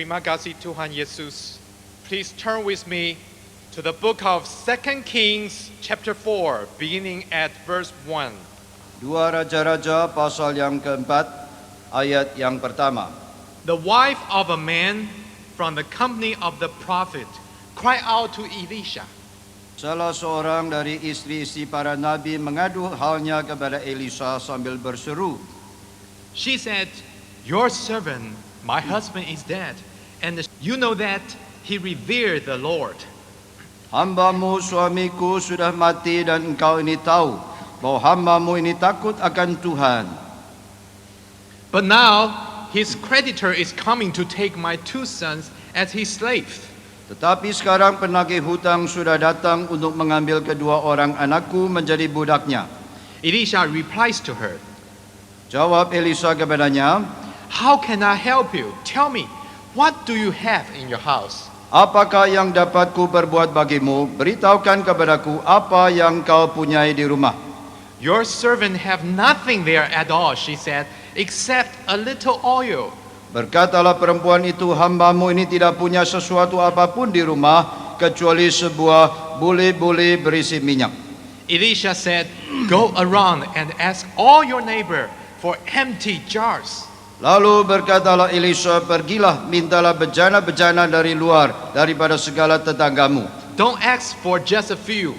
Terima kasih Tuhan Yesus. Please turn with me to the book of 2 Kings chapter 4 beginning at verse 1. Dua Raja-Raja pasal yang keempat ayat yang pertama. The wife of a man from the company of the prophet cried out to Elisha. Salah seorang dari istri-istri para nabi mengadu halnya kepada Elisa sambil berseru. She said, "Your servant, my husband is dead, and you know that he revered the Lord." Hambamu suamiku sudah mati dan engkau ini tahu bahwa hambamu ini takut akan Tuhan. But now his creditor is coming to take my 2 sons as his slaves. Tetapi sekarang penagih hutang sudah datang untuk mengambil kedua orang anakku menjadi budaknya. Elisha replies to her, Jawab Elisa kepadanya, "How can I help you? Tell me, what do you have in your house?" apakah yang dapat ku berbuat bagimu? Beritahukan kepadaku apa yang kau punyai di rumah. "Your servant have nothing there at all," she said, "except a little oil." Berkatalah perempuan itu, hambamu ini tidak punya sesuatu apapun di rumah kecuali sebuah buli-buli berisi minyak. Elisha said, "Go around and ask all your neighbor for empty jars." Lalu berkatalah Elisa, pergilah mintalah bejana-bejana dari luar daripada segala tetanggamu. Don't ask for just a few.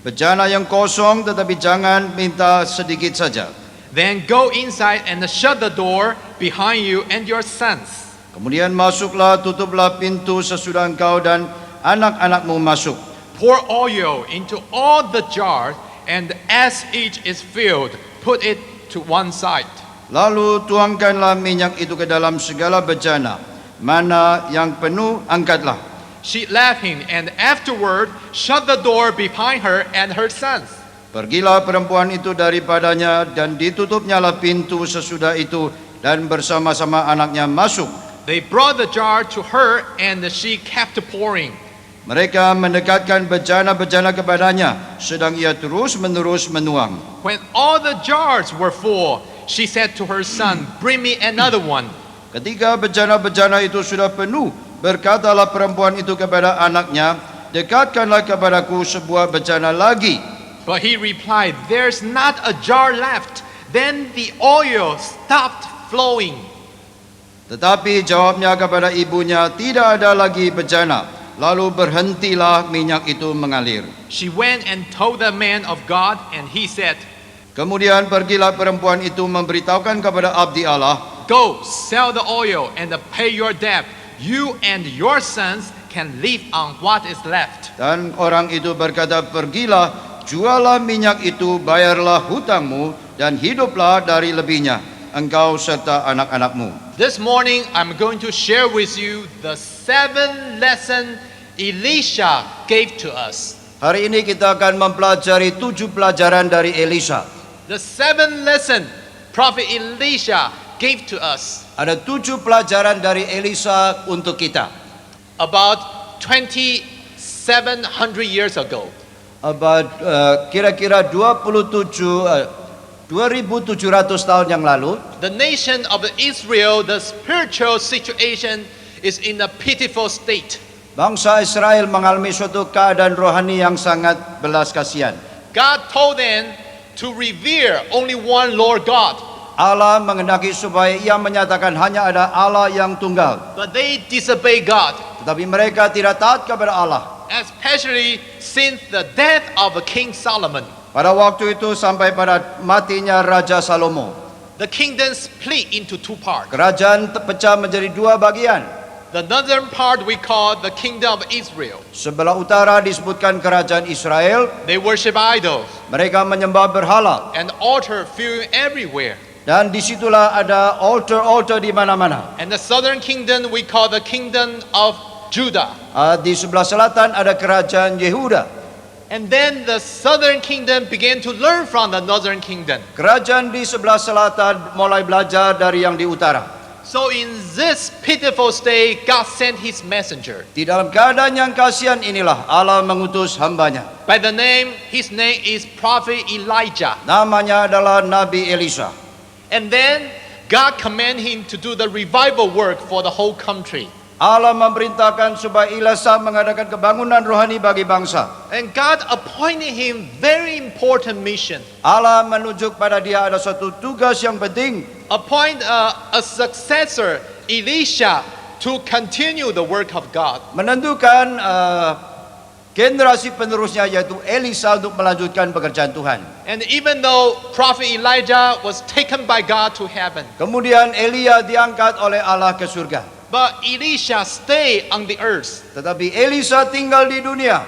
Bejana yang kosong, tetapi jangan minta sedikit saja. Then go inside and shut the door behind you and your sons. Kemudian masuklah, tutuplah pintu sesudah engkau dan anak-anakmu masuk. Pour oil into all the jars, and as each is filled, put it to one side. Lalu tuangkanlah minyak itu ke dalam segala bejana. Mana yang penuh, angkatlah. She left him, and afterward shut the door behind her and her sons. Pergilah perempuan itu daripadanya dan ditutupnyalah pintu sesudah itu dan bersama-sama anaknya masuk. They brought the jar to her, and she kept pouring. Mereka mendekatkan bejana-bejana kepadanya, sedang ia terus-menerus menuang. When all the jars were full, she said to her son, "Bring me another one." Ketika bejana-bejana itu sudah penuh, berkatalah perempuan itu kepada anaknya, dekatkanlah kepadaku sebuah bejana lagi. But he replied, "There's not a jar left." Then the oil stopped flowing. Tetapi jawabnya kepada ibunya, tidak ada lagi bejana. Lalu berhentilah minyak itu mengalir. She went and told the man of God, and he said, Kemudian pergilah perempuan itu memberitahukan kepada abdi Allah, "Go, sell the oil and pay your debt. You and your sons can live on what is left." dan orang itu berkata, pergilah, jualah minyak itu, bayarlah hutangmu, dan hiduplah dari lebihnya, engkau serta anak-anakmu. This morning, I'm going to share with you the 7 lessons Elisha gave to us. Hari ini kita akan mempelajari 7 pelajaran dari Elisa. The 7 lessons Prophet Elisha gave to us. Ada 7 pelajaran dari Elisa untuk kita. About 2,700 years ago, Kira-kira 2,700 tahun yang lalu, the nation of Israel, the spiritual situation is in a pitiful state. bangsa Israel mengalami suatu keadaan rohani yang sangat belas kasihan. God told them to revere only one Lord God, Allah menghendaki supaya ia menyatakan hanya ada Allah yang tunggal. but they disobey God, Tetapi mereka tidak taat kepada Allah. especially since the death of King Solomon. Pada waktu itu sampai pada matinya Raja Salomo. The kingdom split into 2 parts. Kerajaan pecah menjadi 2 bagian. The northern part we call the kingdom of Israel. Sebelah utara disebutkan kerajaan Israel. They worship idols Mereka menyembah berhala. and altar filled everywhere. Dan disitulah ada altar-altar di mana-mana. And the southern kingdom we call the kingdom of Judah. Di sebelah selatan ada kerajaan Yehuda. And then the southern kingdom began to learn from the northern kingdom. Kerajaan di sebelah selatan mulai belajar dari yang di utara. So in this pitiful state, God sent his messenger. Di dalam keadaan yang kasihan inilah Allah mengutus hambanya. By the name, his name is Prophet Elijah. Namanya adalah Nabi Elisa. And then God commanded him to do the revival work for the whole country. Allah memerintahkan supaya Elisa mengadakan kebangunan rohani bagi bangsa. And God appointed him very important mission. Allah menunjuk pada dia ada satu tugas yang penting. Appoint a successor, Elisha, to continue the work of God. Menentukan generasi penerusnya yaitu Elisa untuk melanjutkan pekerjaan Tuhan. And even though Prophet Elijah was taken by God to heaven, Kemudian Elia diangkat oleh Allah ke surga. but Elisha stayed on the earth. Tetapi Elisa tinggal di dunia.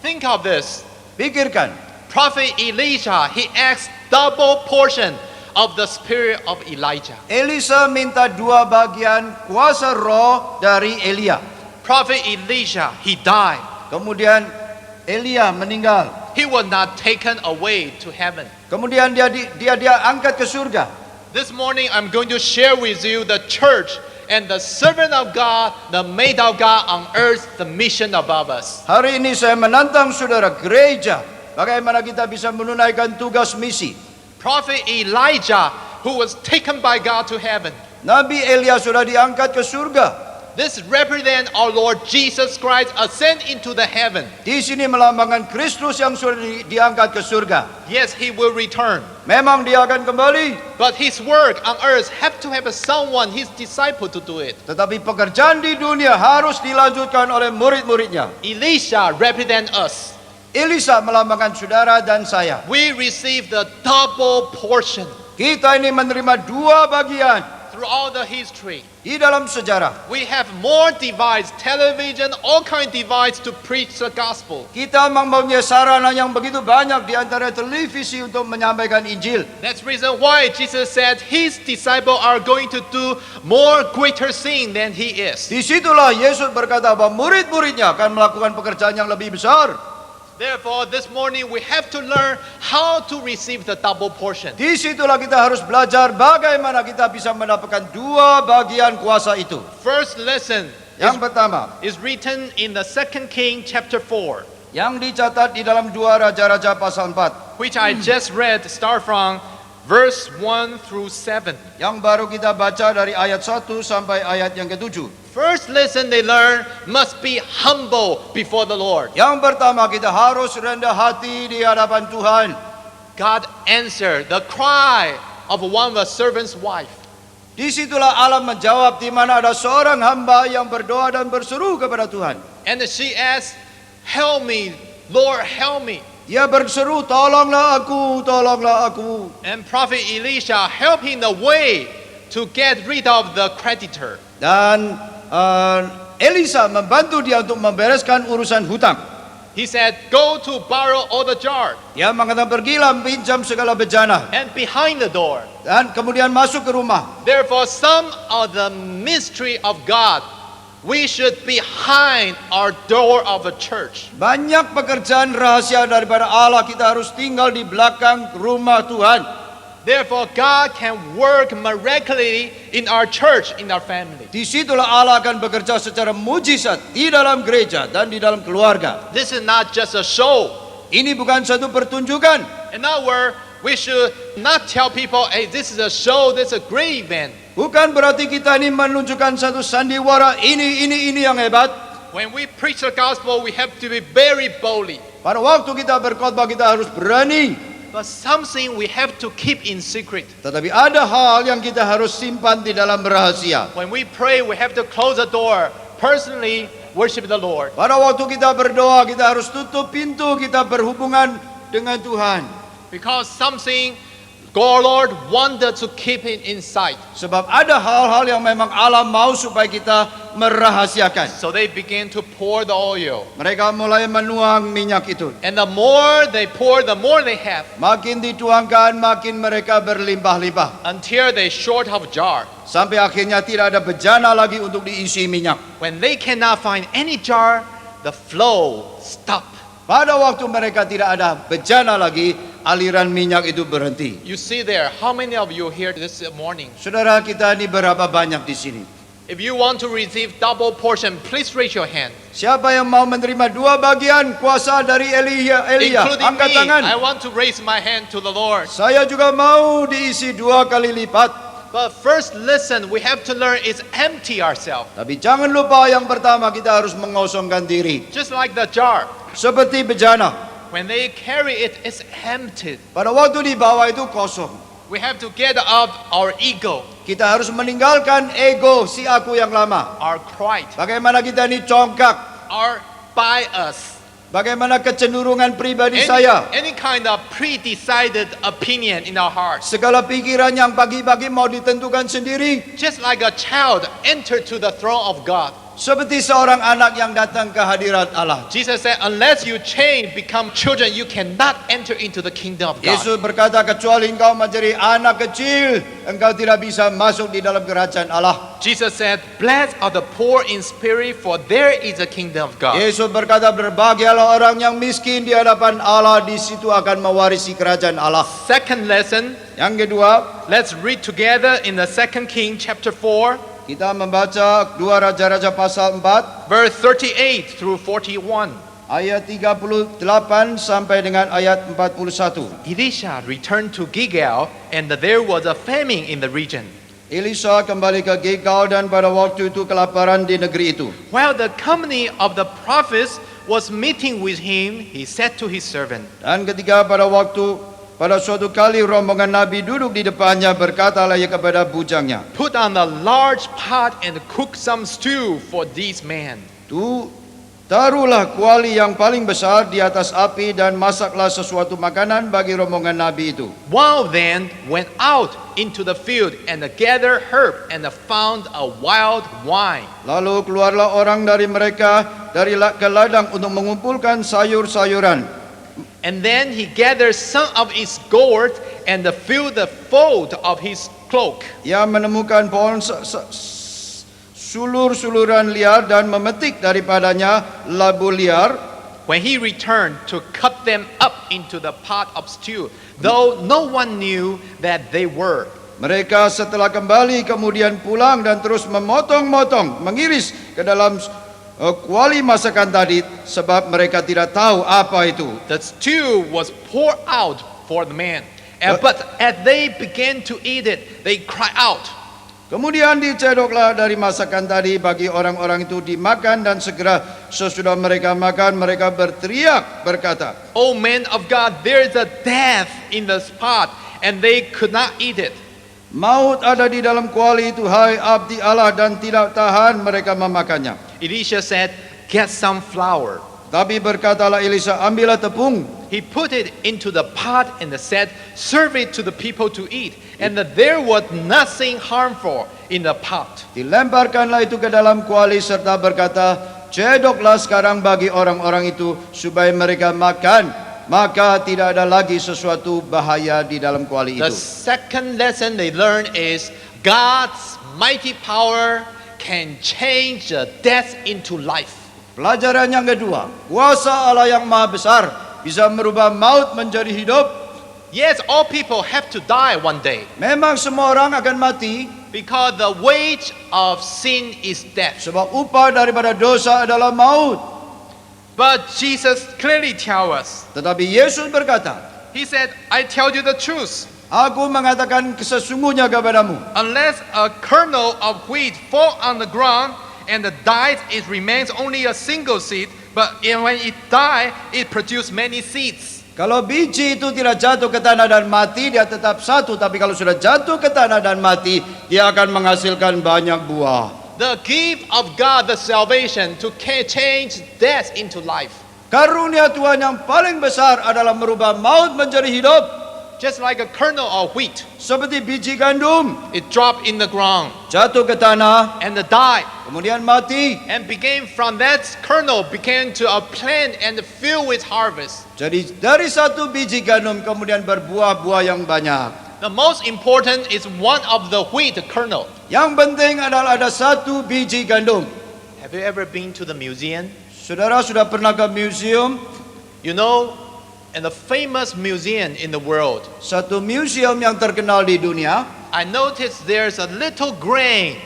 Think of this. Pikirkan, Prophet Elisha, he asked double portion of the spirit of Elijah. Elisa minta 2 bagian kuasa roh dari Elia. Prophet Elisha, he died. Kemudian Elia meninggal. He was not taken away to heaven. Kemudian dia angkat ke surga. This morning I'm going to share with you the church and the servant of God, the maid of God on earth, the mission above us. Hari ini saya menantang saudara gereja, bagaimana kita bisa menunaikan tugas misi. Prophet Elijah, who was taken by God to heaven. Nabi Elia sudah diangkat ke surga. This represents our Lord Jesus Christ ascend into the heaven. Di sini melambangkan Kristus yang sudah diangkat ke surga. Yes, he will return. Memang dia akan kembali, But his work on earth have to have someone, his disciple, to do it. tetapi pekerjaan di dunia harus dilanjutkan oleh murid-muridnya. Elisha represents us. Elisa melambangkan saudara dan saya. We receive the double portion Kita ini menerima 2 bagian throughout the history. di dalam sejarah. We have more device, television, all kind of device to preach the gospel. Kita mempunyai sarana yang begitu banyak di antara televisi untuk menyampaikan Injil. That's the reason why Jesus said his disciples are going to do more greater thing than he is. Disitulah Yesus berkata bahwa murid-muridnya akan melakukan pekerjaan yang lebih besar. Therefore, this morning we have to learn how to receive the double portion. Disitulah kita harus belajar bagaimana kita bisa mendapatkan 2 bagian kuasa itu. First lesson Yang pertama, is written in the 2 King chapter 4, yang dicatat di dalam 2 Raja-Raja pasal 4, which I just read, start from verse 1 through 7. yang baru kita baca dari ayat 1 sampai ayat yang ke-7. First lesson they learn must be humble before the Lord. Yang pertama, kita harus rendah hati di hadapan Tuhan. God answered the cry of one of the servant's wife. Disitulah Allah menjawab di mana ada seorang hamba yang berdoa dan berseru kepada Tuhan. And she asked, "Help me, Lord, help me." Dia berseru, tolonglah aku. And Prophet Elisha helped him the way to get rid of the creditor. Dan Elisa membantu dia untuk membereskan urusan hutang. He said, "Go to borrow all the jar." Dia mengatakan, pergilah pinjam segala bejana. And behind the door. Dan kemudian masuk ke rumah. Therefore, some of the mystery of God, we should behind our door of a church. Banyak pekerjaan rahasia daripada Allah, kita harus tinggal di belakang rumah Tuhan. Therefore, God can work miraculously in our church, in our family. Disitulah Allah akan bekerja secara mujizat di dalam gereja dan di dalam keluarga. This is not just a show. Ini bukan satu pertunjukan. In other words, we should not tell people, "Hey, this is a show, this is a great event." Bukan berarti kita ini menunjukkan satu sandiwara, ini yang hebat. When we preach the gospel, we have to be very boldly. Pada waktu kita berkhotbah, kita harus berani. But something we have to keep in secret. Tetapi ada hal yang kita harus simpan di dalam rahasia. When we pray, we have to close the door, personally worship the Lord. Pada waktu kita berdoa, kita harus tutup pintu, kita berhubungan dengan Tuhan. Because something God Lord wanted to keep it inside. Sebab ada hal-hal yang memang Allah mau supaya kita merahasiakan. So they began to pour the oil. Mereka mulai menuang minyak itu. And the more they pour, the more they have. Makin dituangkan, makin mereka berlimpah-limpah. Until they short of jar. Sampai akhirnya tidak ada bejana lagi untuk diisi minyak. When they cannot find any jar, the flow stop. Pada waktu mereka tidak ada bejana lagi, aliran minyak itu berhenti. You see there, how many of you here this morning? Saudara kita ini berapa banyak di sini? If you want to receive double portion, please raise your hand. Siapa yang mau menerima 2 bagian kuasa dari Elia? Including Angkat me, tangan. I want to raise my hand to the Lord. Saya juga mau diisi 2 kali lipat. But first lesson we have to learn is empty ourselves. Tapi jangan lupa yang pertama kita harus mengosongkan diri. Just like the jar. Seperti bejana. When they carry it, it's empty. Pada waktu dibawa itu kosong. We have to get out our ego, Kita harus meninggalkan ego si aku yang lama. our pride, Bagaimana kita ini congkak. our bias, Bagaimana kecenderungan pribadi saya. any kind of pre-decided opinion in our hearts. Segala pikiran yang pagi-pagi mau ditentukan sendiri. Just like a child enter to the throne of God. Seperti seorang anak yang datang ke hadirat Allah. Jesus said, unless you change, become children, you cannot enter into the kingdom of God. Yesus berkata, kecuali engkau menjadi anak kecil, engkau tidak bisa masuk di dalam kerajaan Allah. Jesus said, blessed are the poor in spirit, for there is a kingdom of God. Yesus berkata, berbahagialah orang yang miskin di hadapan Allah, di situ akan mewarisi kerajaan Allah. Second lesson, Yang kedua, let's read together in the 2 King chapter 4, kita membaca 2 Raja-Raja pasal 4, verse 38 through 41. ayat 38 sampai dengan ayat 41. Elisha returned to Gilgal, and there was a famine in the region. Elisa kembali ke Gilgal dan pada waktu itu kelaparan di negeri itu. While the company of the prophets was meeting with him, he said to his servant, Dan ketika pada suatu kali rombongan Nabi duduk di depannya, berkatalah ia kepada bujangnya, put on a large pot and cook some stew for these men. taruhlah kuali yang paling besar di atas api dan masaklah sesuatu makanan bagi rombongan Nabi itu. One of them went out into the field and gathered herb and found a wild wine. Lalu keluarlah orang dari mereka ke ladang untuk mengumpulkan sayur-sayuran. And then he gathered some of its gourd and filled the fold of his cloak. Ia menemukan pohon sulur-suluran liar dan memetik daripadanya labu liar. When he returned to cut them up into the pot of stew, though no one knew that they were. Mereka setelah kembali kemudian pulang dan terus memotong-motong, mengiris ke dalam kuali masakan tadi, sebab mereka tidak tahu apa itu. The stew was poured out for the men, but as they began to eat it, they cried out. Kemudian dicedoklah dari masakan tadi bagi orang-orang itu dimakan, dan segera sesudah mereka makan, mereka berteriak berkata, O men of God, there is a death in the pot, and they could not eat it. maut ada di dalam kuali itu, hai abdi Allah, dan tidak tahan mereka memakannya. Elisha said, get some flour. Tapi berkatalah Elisa, ambillah tepung. He put it into the pot and said, serve it to the people to eat. And there was nothing harmful in the pot. Dilemparkanlah itu ke dalam kuali serta berkata, cedoklah sekarang bagi orang-orang itu supaya mereka makan, maka tidak ada lagi sesuatu bahaya di dalam kuali The itu. second lesson they learn is God's mighty power can change the death into life. Pelajaran yang kedua, kuasa Allah yang maha besar bisa merubah maut menjadi hidup. Yes, all people have to die one day Memang semua orang akan mati, because the wage of sin is death. sebab upah daripada dosa adalah maut. But Jesus clearly tells us, Tetapi Yesus berkata, He said, I tell you the truth. aku mengatakan sesungguhnya kepadamu, Unless a kernel of wheat fall on the ground and dies, it remains only a single seed. But when it dies, it produces many seeds. kalau biji itu tidak jatuh ke tanah dan mati, dia tetap satu. Tapi kalau sudah jatuh ke tanah dan mati, dia akan menghasilkan banyak buah. The gift of God, the salvation, to change death into life. Karunia Tuhan yang paling besar adalah merubah maut menjadi hidup. Just like a kernel of wheat, Seperti biji gandum, it dropped in the ground jatuh ke tanah, and died. kemudian mati. And began from that kernel began to a plant and filled with harvest. Jadi dari satu biji gandum kemudian berbuah-buah yang banyak. The most important is one of the wheat kernel. Yang penting adalah ada satu biji gandum. Have you ever been to the museum? Saudara sudah pernah ke museum? You know, in the famous museum in the world, Satu museum yang terkenal di dunia. I noticed there's a little grain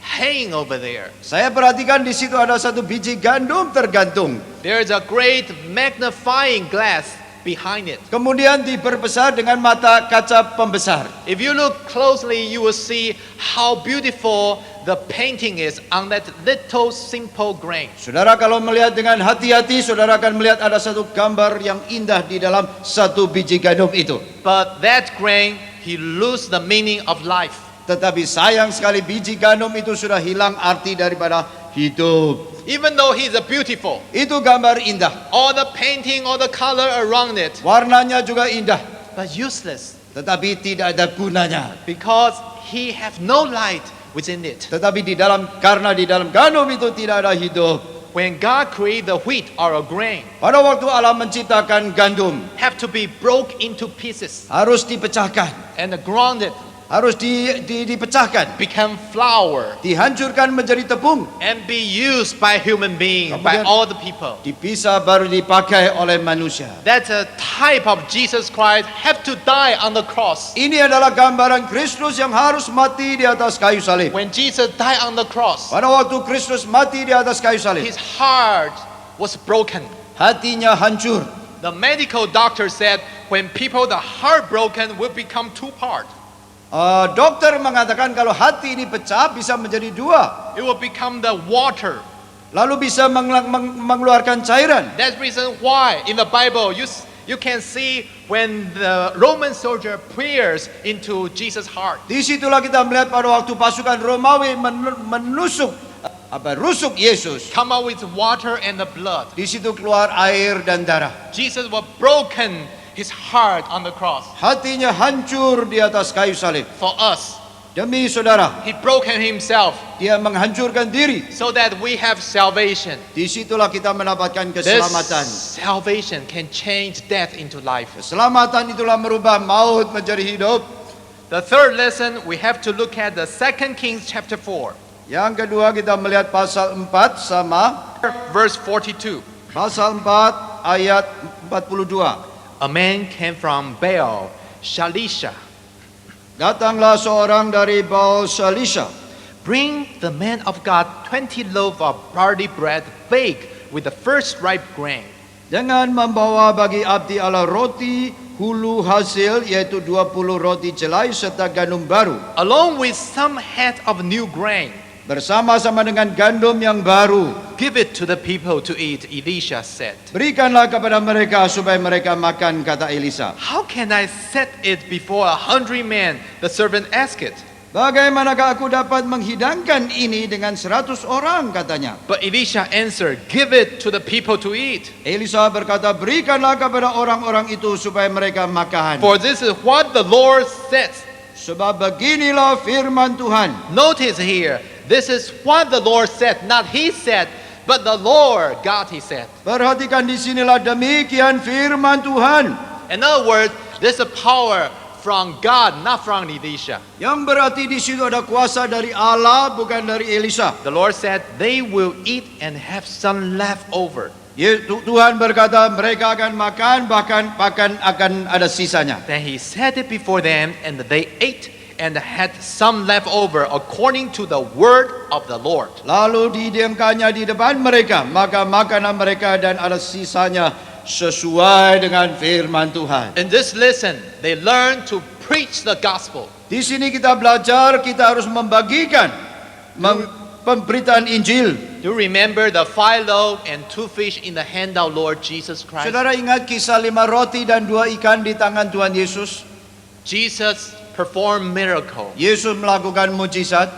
hanging over there. Saya perhatikan di situ ada satu biji gandum tergantung. There's a great magnifying glass behind it. Kemudian diperbesar dengan mata kaca pembesar. If you look closely, you will see how beautiful the painting is on that little simple grain. Saudara kalau melihat dengan hati-hati, saudara akan melihat ada satu gambar yang indah di dalam satu biji gandum itu. But that grain, he lose the meaning of life. Tetapi sayang sekali biji gandum itu sudah hilang arti daripada hidup. Even though he's a beautiful, Itu gambar indah. all the painting, all the color around it, Warnanya juga indah. but useless Tetapi tidak ada gunanya. because he have no light within it. Tetapi karena di dalam gandum itu tidak ada hidup. When God created the wheat or a grain, Pada waktu Allah menciptakan gandum, have to be broke into pieces harus dipecahkan. and grounded, Harus dipecahkan. become flour, Dihancurkan menjadi tepung. and be used by human beings, by Kemudian- all the people. Dipisah baru dipakai oleh manusia. That's a type of Jesus Christ have to die on the cross. Ini adalah gambaran Kristus yang harus mati di atas kayu salib. When Jesus died on the cross, Pada waktu Kristus mati di atas kayu salib, his heart was broken. hatinya hancur. The medical doctor said when people the heart broken will become two part. Dokter mengatakan kalau hati ini pecah bisa menjadi dua. It will become the water. Lalu bisa mengeluarkan cairan. That's reason why in the Bible you can see when the Roman soldier pierced into Jesus' heart. Disitulah kita melihat pada waktu pasukan Romawi rusuk Yesus. Come out with water and the blood. Di situ keluar air dan darah. Jesus was broken his heart on the cross Hatinya hancur di atas kayu salib. for us. Demi saudara, He broken himself dia menghancurkan diri. so that we have salvation. Disitulah kita mendapatkan This keselamatan. salvation can change death into life. Keselamatan itulah merubah maut menjadi hidup. The third lesson, we have to look at the 2 Kings chapter 4, Yang kedua kita melihat pasal 4 sama verse 42. pasal 4 ayat 42. A man came from Baal, Shalisha. Datanglah seorang dari Baal Shalisha. Bring the man of God 20 loaves of barley bread baked with the first ripe grain. Dengan membawa bagi abdi Allah roti hulu hasil yaitu 20 roti jelai serta gandum baru. Along with some head of new grain. Bersama-sama dengan gandum yang baru. Give it to the people to eat, Elisha said. Berikanlah kepada mereka supaya mereka makan, kata Elisa. How can I set it before 100 men? The servant asked it. Bagaimanakah aku dapat menghidangkan ini dengan 100 orang, katanya. But Elisha answered, give it to the people to eat. Elisa berkata, berikanlah kepada orang-orang itu supaya mereka makan. For this is what the Lord says. Sebab beginilah firman Tuhan. Notice here, this is what the Lord said. Not he said, but the Lord God he said. Perhatikan di sinilah demikian firman Tuhan. In other words, there's a power from God, not from Elisha. Yang berarti di situ ada kuasa dari Allah, bukan dari Elisa. The Lord said, they will eat and have some left over. Tuhan berkata mereka akan makan, bahkan akan ada sisanya. Then he set it before them, and they ate and had some left over according to the word of the Lord. Lalu didiamkannya di depan mereka, maka makanan mereka dan ada sisanya sesuai dengan firman Tuhan. In this lesson, they learn to preach the gospel. Di sini kita belajar, kita harus membagikan pemberitaan Injil. You remember the 5 loaves and 2 fish in the hand of Lord Jesus Christ? Saudara ingat kisah 5 roti dan 2 ikan di tangan Tuhan Yesus? Jesus performed miracle Yesus melakukan mujizat.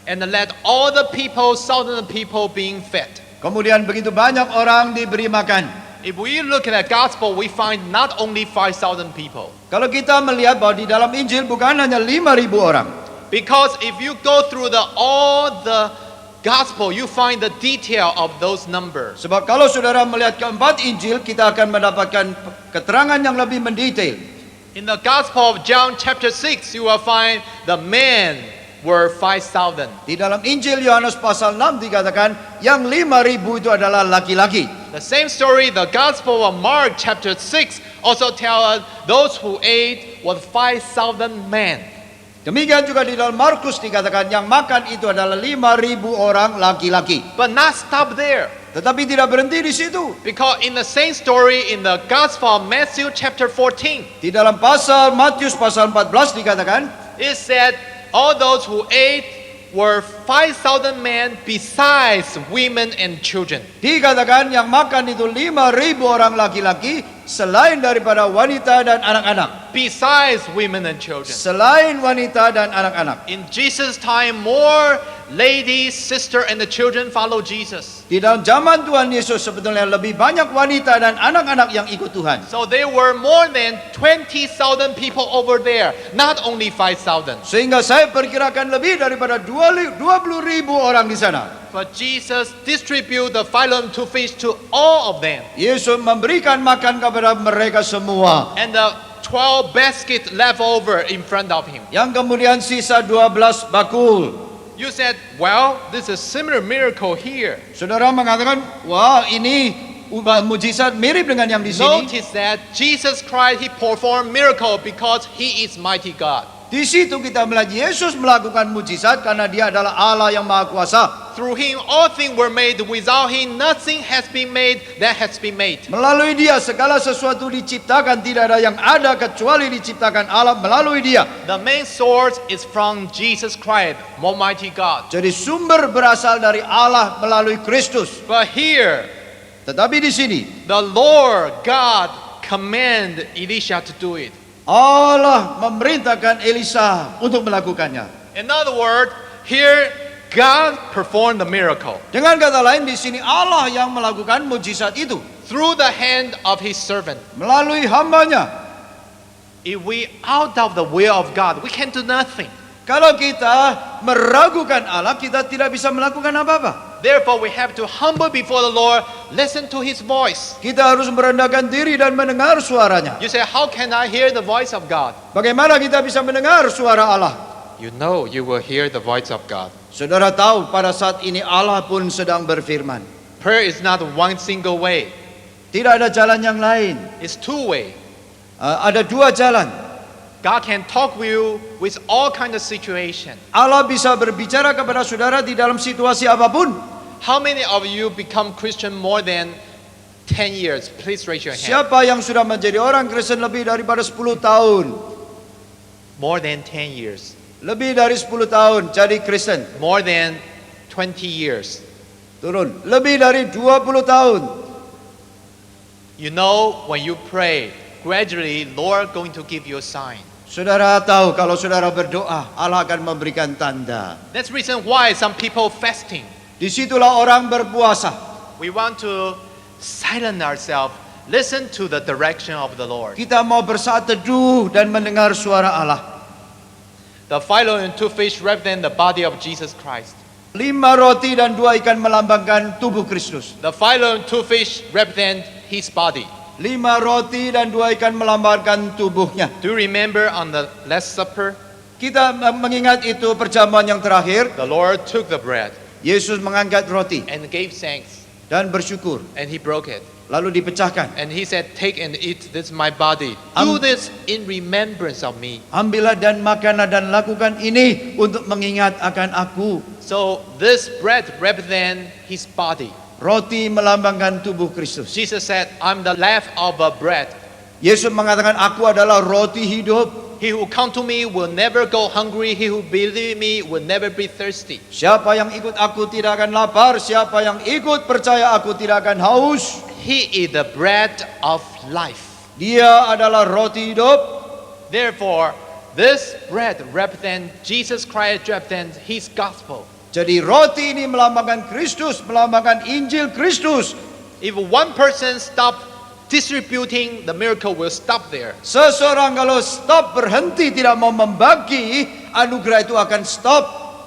and let all the people, thousands of people being fed. Kemudian begitu banyak orang diberi makan. If we look at the gospel, we find not only 5,000 people. Kalau kita melihat bahwa di dalam Injil bukan hanya 5.000 orang. Because if you go through all the gospel, you find the detail of those numbers. Sebab kalau saudara melihat keempat Injil, kita akan mendapatkan keterangan yang lebih mendetail. In the Gospel of John chapter 6, you will find the men were 5,000. Di dalam Injil Yohanes pasal 6 dikatakan yang 5.000 itu adalah laki-laki. The same story, the Gospel of Mark chapter 6 also tell us those who ate was 5,000 men. Demikian juga di dalam Markus dikatakan yang makan itu adalah 5.000 orang laki-laki. But not stop there. Tetapi tidak berhenti di situ. Because in the same story in the Gospel of Matthew chapter 14, Di dalam pasal Matius pasal 14 dikatakan, it said all those who ate were 5,000 men besides women and children. dikatakan yang makan itu 5.000 orang laki-laki selain daripada wanita dan anak-anak. Besides women and children. Selain wanita dan anak-anak. In Jesus' time, more ladies, sister, and the children follow Jesus. Di dalam zaman Tuhan Yesus sebetulnya lebih banyak wanita dan anak-anak yang ikut Tuhan. So there were more than 20,000 people over there, not only 5,000. Sehingga saya perkirakan lebih daripada 20.000 orang di sana. But Jesus distributed the 5 and 2 fish to all of them. Yesus memberikan makan kepada mereka semua. And the 12 baskets left over in front of him. Yang kemudian sisa 12 bakul. You said, well, this is a similar miracle here. Saudara mengatakan, wah ini mujizat mirip dengan yang di sini. Notice that Jesus Christ, he performed miracle because he is mighty God. Di situ kita melihat Yesus melakukan mujizat karena dia adalah Allah yang Maha Kuasa. Through him all things were made. Without him nothing has been made that has been made. Melalui dia segala sesuatu diciptakan, tidak ada yang ada kecuali diciptakan Allah melalui dia. The main source is from Jesus Christ, Almighty God. Jadi sumber berasal dari Allah melalui Kristus. But here, Tetapi di sini the Lord God command Elisha to do it. Allah memerintahkan Elisa untuk melakukannya. In other words, here God performed the miracle Dengan kata lain di sini Allah yang melakukan mujizat itu through the hand of his servant. melalui hambanya. If we out of the will of God, we can do nothing. Kalau kita meragukan Allah, kita tidak bisa melakukan apa-apa. Therefore, we have to humble before the Lord, listen to his voice. Kita harus merendahkan diri dan mendengar suaranya. You say, how can I hear the voice of God? Bagaimana kita bisa mendengar suara Allah? You know you will hear the voice of God. Saudara tahu pada saat ini Allah pun sedang berfirman. Prayer is not one single way. Tidak ada jalan yang lain. It's two way. Ada dua jalan. God can talk with you with all kind of situation. Allah bisa berbicara kepada saudara di dalam situasi apapun. How many of you become Christian more than 10 years? Please raise your hand. Siapa yang sudah menjadi orang Kristen lebih daripada 10 tahun? More than 10 years. Lebih dari 10 tahun jadi Kristen. More than 20 years. Turun. Lebih dari 20 tahun. You know when you pray, gradually Lord going to give you a sign. Saudara tahu kalau saudara berdoa, Allah akan memberikan tanda. That's the reason why some people fasting. Disitulah orang berpuasa. We want to silence ourselves, listen to the direction of the Lord. Kita mau bersaat teduh dan mendengar suara Allah. The 5 loaves and 2 fish represent the body of Jesus Christ. 5 roti dan 2 ikan melambangkan tubuh Kristus. The 5 loaves and 2 fish represent his body. 5 roti dan 2 ikan melambangkan tubuhnya. Do you remember on the Last Supper? Kita mengingat itu perjamuan yang terakhir. The Lord took the bread Yesus mengangkat roti and gave thanks, dan bersyukur. and he broke it. Lalu dipecahkan. And he said, take and eat, this is my body. Do this in remembrance of me. Ambillah dan makanlah dan lakukan ini untuk mengingat akan aku. So this bread represents his body. Roti melambangkan tubuh Kristus. Jesus said, I'm the life of a bread. Yesus mengatakan aku adalah roti hidup. He who come to me will never go hungry. He who believe me will never be thirsty. Siapa yang ikut aku tidak akan lapar. Siapa yang ikut percaya aku tidak akan haus. He is the bread of life. Dia adalah roti hidup. Therefore, this bread represents Jesus Christ, represents his gospel. Jadi roti ini melambangkan Kristus, melambangkan Injil Kristus. If one person stop distributing, the miracle will stop there. Seseorang kalau stop berhenti tidak mau membagi, anugerah itu akan stop.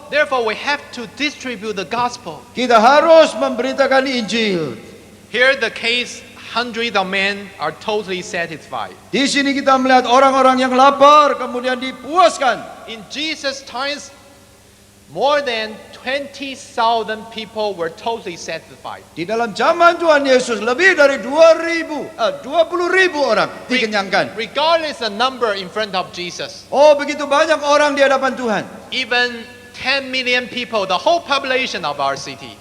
Therefore, we have to distribute the gospel. Kita harus memberitakan Injil. Here, the case, hundreds of men are totally satisfied. Di sini kita melihat orang-orang yang lapar kemudian dipuaskan. In Jesus' times, more than 20,000 people were totally satisfied. Di dalam zaman Tuhan Yesus lebih dari 20.000 orang dikenyangkan. Regardless the number in front of Jesus, Oh, begitu banyak orang di hadapan Tuhan. even 10 million people, the whole population of our city,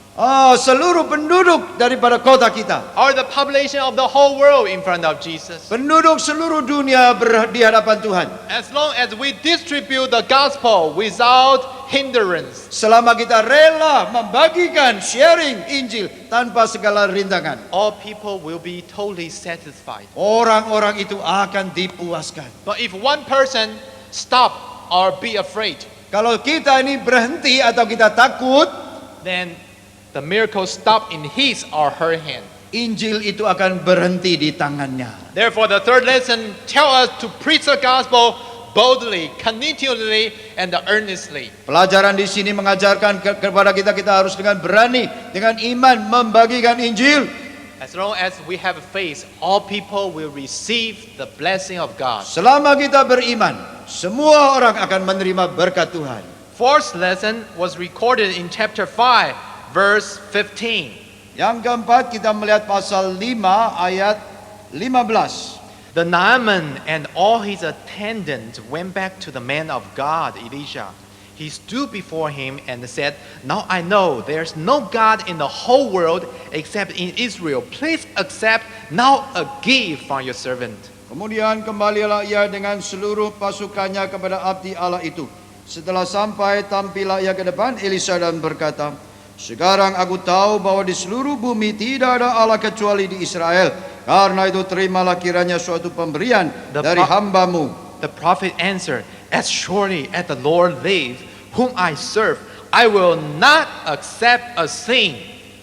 seluruh penduduk daripada kota kita. or the population of the whole world in front of Jesus. Penduduk seluruh dunia di hadapan Tuhan. As long as we distribute the gospel without hindrance, Selama kita rela membagikan, sharing Injil tanpa segala rintangan, all people will be totally satisfied. orang-orang itu akan dipuaskan. But if one person stop or be afraid, Kalau kita ini berhenti atau kita takut, then the miracle stop in his or her hand. Injil itu akan berhenti di tangannya. Therefore, the third lesson tells us to preach the gospel boldly, continually, and earnestly. Pelajaran di sini mengajarkan kepada kita harus dengan berani, dengan iman membagikan Injil. As long as we have faith, all people will receive the blessing of God. Selama kita beriman, semua orang akan menerima berkat Tuhan. Fourth lesson was recorded in chapter 5, verse 15. Yang keempat, kita melihat pasal 5 ayat 15. The Naaman and all his attendants went back to the man of God, Elisha. He stood before him and said, "Now I know there's no God in the whole world except in Israel. Please accept now a gift from your servant." Kemudian kembalilah ia dengan seluruh pasukannya kepada abdi Allah itu. Setelah sampai, tampillah ia ke depan Elisa dan berkata, "Sekarang aku tahu bahwa di seluruh bumi tidak ada Allah kecuali di Israel. Karena itu terimalah kiranya suatu pemberian dari hambamu." The prophet answered, "As surely as the Lord lives, whom I serve, I will not accept a thing."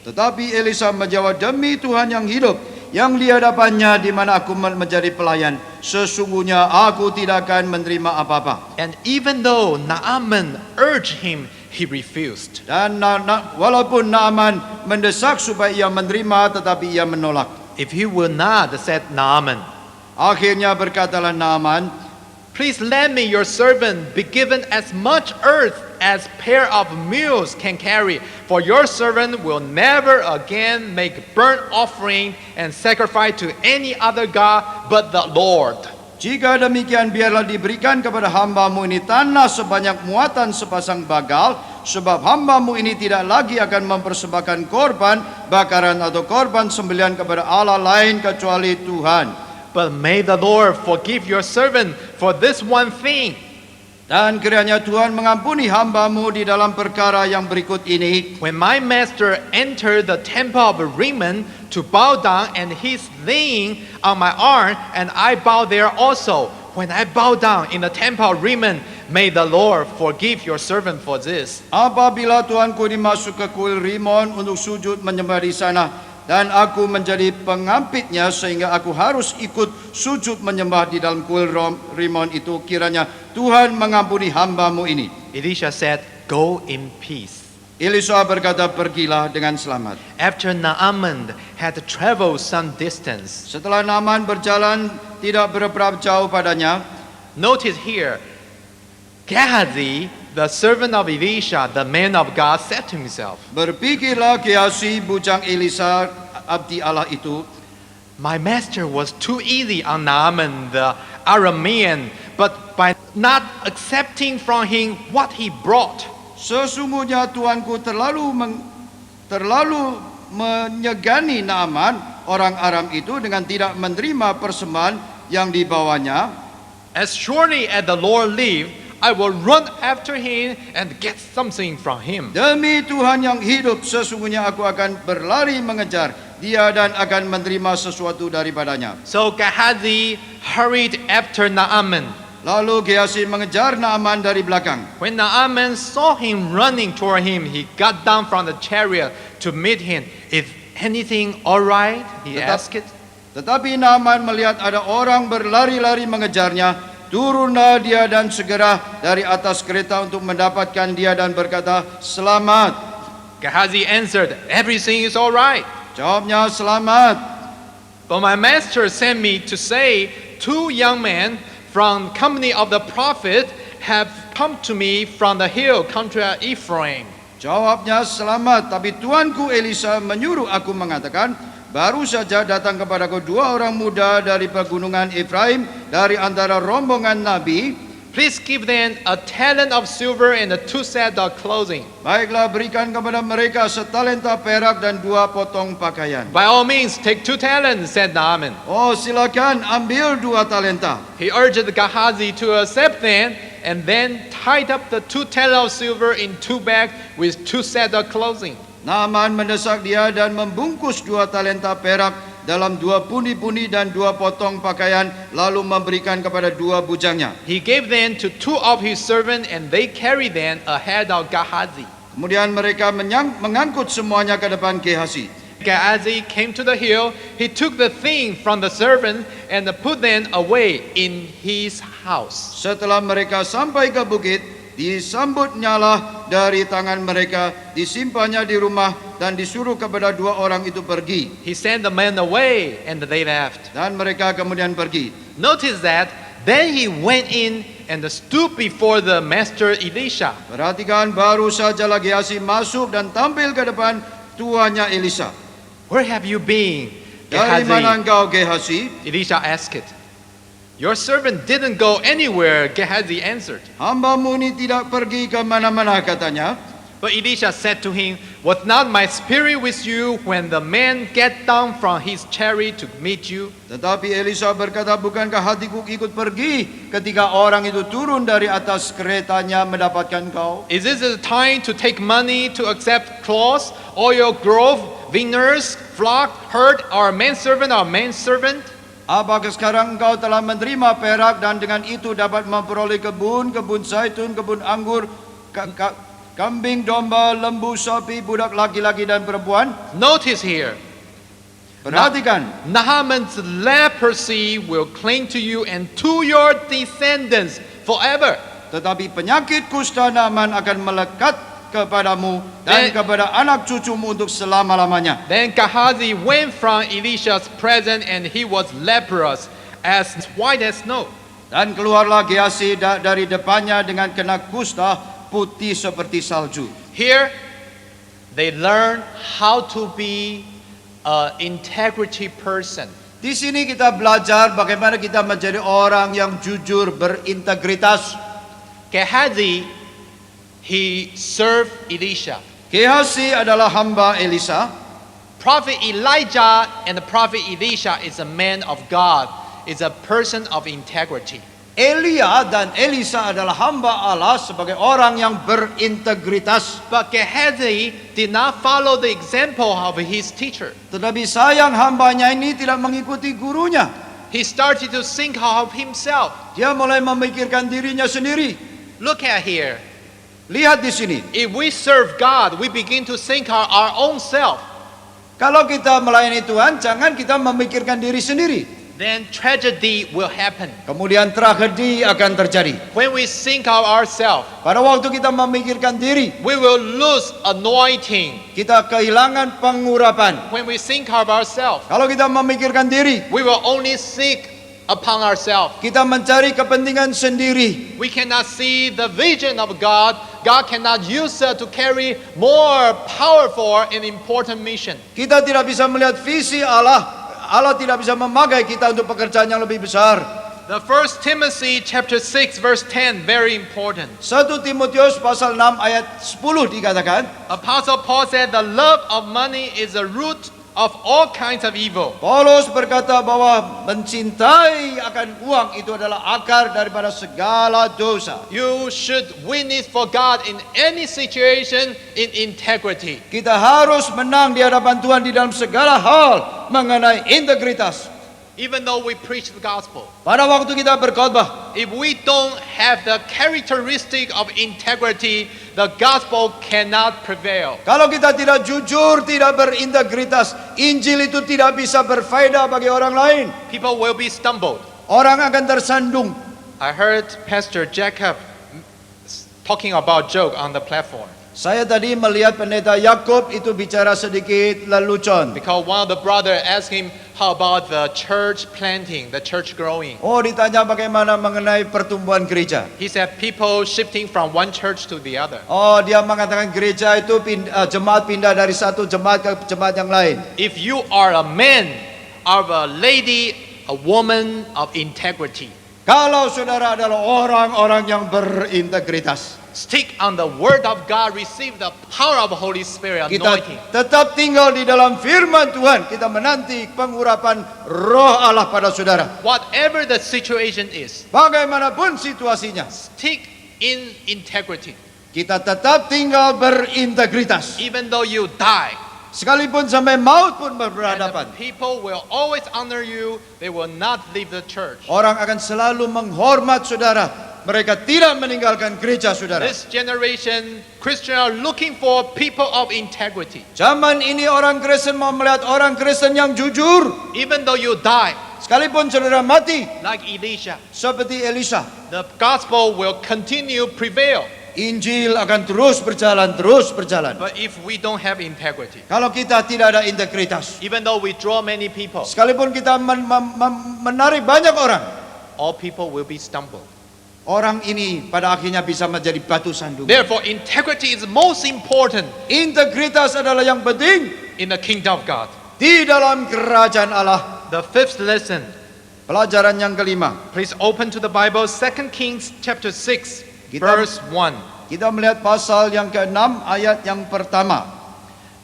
Tetapi Elisa menjawab, "Demi Tuhan yang hidup, yang di hadapannya di mana aku menjadi pelayan, sesungguhnya aku tidak akan menerima apa-apa." And even though Naaman urged him, he refused. Dan walaupun Naaman mendesak supaya ia menerima, tetapi ia menolak. If he will not, said Naaman, Akhirnya berkatalah Naaman, "Please let me, your servant, be given as much earth as pair of mules can carry, for your servant will never again make burnt offering and sacrifice to any other god but the Lord." "Jika demikian, biarlah diberikan kepada hambamu ini tanah sebanyak muatan sepasang bagal, sebab hambamu ini tidak lagi akan mempersembahkan korban bakaran atau korban sembelihan kepada Allah lain kecuali Tuhan. But may the Lord forgive your servant for this one thing. Dan kiranya Tuhan mengampuni hambamu di dalam perkara yang berikut ini. When my master entered the temple of Rimmon to bow down, and he's laying on my arm, and I bow there also. When I bow down in the temple of Rimmon, may the Lord forgive your servant for this." Apabila Tuanku dimasuk ke kuil Rimon untuk sujud menyembah di sana, dan aku menjadi pengampitnya sehingga aku harus ikut sujud menyembah di dalam kuil Rimon itu, kiranya Tuhan mengampuni hambamu ini. Elisha said, "Go in peace." Elisa berkata, "Pergilah dengan selamat." After Naaman had traveled some distance, Setelah Naaman berjalan tidak berapa jauh padanya, notice here, Gehazi, the servant of Elisha, the man of God, said to himself, berpikirlah Gehazi bujang Elisa abdi Allah itu, "My master was too easy on Naaman the Aramean, but by not accepting from him what he brought, sesungguhnya Tuanku terlalu menyegani Naaman orang Aram itu dengan tidak menerima persembahan yang dibawanya. as surely as the Lord lives, I will run after him and get something from him." Demi Tuhan yang hidup, sesungguhnya aku akan berlari mengejar dia dan akan menerima sesuatu daripadanya. So Gehazi hurried after Naaman. Lalu Gehazi mengejar Naaman dari belakang. When Naaman saw him running toward him, he got down from the chariot to meet him. "Is anything all right?" he asked. Tetapi Naaman melihat ada orang berlari-lari mengejarnya, turunlah dia dan segera dari atas kereta untuk mendapatkan dia dan berkata, "Selamat." Gehazi answered, "Everything is all right. Jawabnya, "Selamat." But my master sent me to say, 2 young men from company of the prophet have come to me from the hill country of Ephraim." Jawabnya, "Selamat." Tapi Tuanku Elisa menyuruh aku mengatakan, baru saja datang kepadaku 2 orang muda dari pegunungan Efraim dari antara rombongan Nabi. Please give them a talent of silver and 2 sets of clothing. Baiklah, berikan kepada mereka setalenta perak dan 2 potong pakaian. By all means, take 2 talents, said Naaman. Oh, silakan ambil 2 talenta. He urged Gehazi to accept them and then tied up the 2 talents of silver in 2 bags with 2 sets of clothing. Naaman mendesak dia dan membungkus 2 talenta perak dalam 2 pundi-pundi dan 2 potong pakaian, lalu memberikan kepada 2 bujangnya. He gave them to 2 of his servants and they carried them ahead of Gehazi. Kemudian mereka mengangkut semuanya ke depan Gehazi. Gehazi came to the hill. He took the thing from the servant and put them away in his house. Setelah mereka sampai ke bukit, disambutnyalah dari tangan mereka, disimpannya di rumah dan disuruh kepada 2 orang itu pergi. He sent the men away and they left. Dan mereka kemudian pergi. Notice that then he went in and stood before the master Elisha. Perhatikan, baru saja Gehazi masuk dan tampil ke depan tuannya Elisa. Where have you been, Dari mana Gehazi? engkau, Gehazi? Elisha asked it. Your servant didn't go anywhere, Gehazi answered. Hambamu ini tidak pergi ke mana-mana, katanya. But Elisha said to him, was not my spirit with you when the man get down from his chariot to meet you? Tetapi Elisa berkata, bukankah hatiku ikut pergi ketika orang itu turun dari atas keretanya mendapatkan kau? Is this the time to take money to accept clothes, oil, grove, vineyards, flock, herd, or manservant? Apakah sekarang engkau telah menerima perak dan dengan itu dapat memperoleh kebun zaitun, kebun anggur, kambing, domba, lembu, sapi, budak laki-laki dan perempuan? Notice here, Perhatikan, Naaman's leprosy will cling to you and to your descendants forever. tetapi penyakit kusta Naaman akan melekat kepadamu dan kepada anak cucumu untuk selama-lamanya. Then Gehazi went from Elisha's presence and he was leprous, as white as snow. Dan keluarlah Gehazi dari depannya dengan kena kusta putih seperti salju. Here, they learn how to be an integrity person. Di sini kita belajar bagaimana kita menjadi orang yang jujur, berintegritas. Gehazi, he served Elisha. Gehazi adalah hamba Elisa. Prophet Elijah and the prophet Elisha is a man of God, is a person of integrity. Elia dan Elisa adalah hamba Allah sebagai orang yang berintegritas. But Gehazi did not follow the example of his teacher. Tetapi sayang hambanya ini tidak mengikuti gurunya. He started to think of himself. Dia mulai memikirkan dirinya sendiri. Look at here. Lihat di sini. If we serve God, we begin to think our own self. Kalau kita melayani Tuhan, jangan kita memikirkan diri sendiri. Then tragedy will happen. Kemudian tragedi akan terjadi. When we think of ourselves, Pada waktu kita memikirkan diri, we will lose anointing. kita kehilangan pengurapan. When we think of ourselves, Kalau kita memikirkan diri, we will only seek upon ourselves. kita mencari kepentingan sendiri. We cannot see the vision of God. God cannot use us to carry more powerful and important mission. Kita tidak bisa melihat visi Allah. Allah tidak bisa memakai kita untuk pekerjaan yang lebih besar. The 1 Timothy chapter 6 verse 10, very important. 1 Timotius pasal 6 ayat 10 dikatakan, Apostle Paul said the love of money is the root of all kinds of evil. Paulus berkata bahwa mencintai akan uang itu adalah akar daripada segala dosa. You should witness for God in any situation in integrity. Kita harus menang di hadapan Tuhan di dalam segala hal mengenai integritas. Even though we preach the gospel, Pada waktu kita berkhotbah, if we don't have the characteristic of integrity, the gospel cannot prevail. kalau kita tidak jujur, tidak berintegritas, Injil itu tidak bisa berfaedah bagi orang lain. People will be stumbled. Orang akan tersandung. I heard Pastor Jacob talking about joke on the platform. Saya tadi melihat pendeta Yakub itu bicara sedikit lelucon. Because one of the brother asked him, how about the church planting, the church growing? Oh, ditanya bagaimana mengenai pertumbuhan gereja. He said people shifting from one church to the other. Oh, dia mengatakan gereja itu jemaat pindah dari satu jemaat ke jemaat yang lain. If you are a man or a lady, a woman of integrity, Kalau saudara adalah orang-orang yang berintegritas, stick on the word of God, receive the power of the Holy Spirit kita anointing. tetap tinggal di dalam firman Tuhan, kita menanti pengurapan roh Allah pada saudara. Whatever the situation is, Bagaimanapun situasinya, stick in integrity. kita tetap tinggal berintegritas. Even though you die, Sekalipun sampai maut pun and the berhadapan, people will always honor you, they will not leave the church. orang akan selalu menghormat saudara. Mereka tidak meninggalkan gereja saudara. This generation, Christians are looking for people of integrity. Zaman ini orang Kristen mau melihat orang Kristen yang jujur. Even though you die, Sekalipun saudara mati, like Elisha, seperti Elisa, the gospel will continue prevail. Injil akan terus berjalan. But if we don't have integrity, Kalau kita tidak ada integritas, even though we draw many people, sekalipun kita menarik banyak orang, all people will be stumbled. orang ini pada akhirnya bisa menjadi batu sandungan. Therefore, integrity is most important Integritas adalah yang penting in the kingdom of God. di dalam kerajaan Allah. The fifth lesson, Pelajaran yang kelima, please open to the Bible, 2 Kings chapter 6, Kita- verse 1. kita melihat pasal yang ke-6 ayat yang pertama.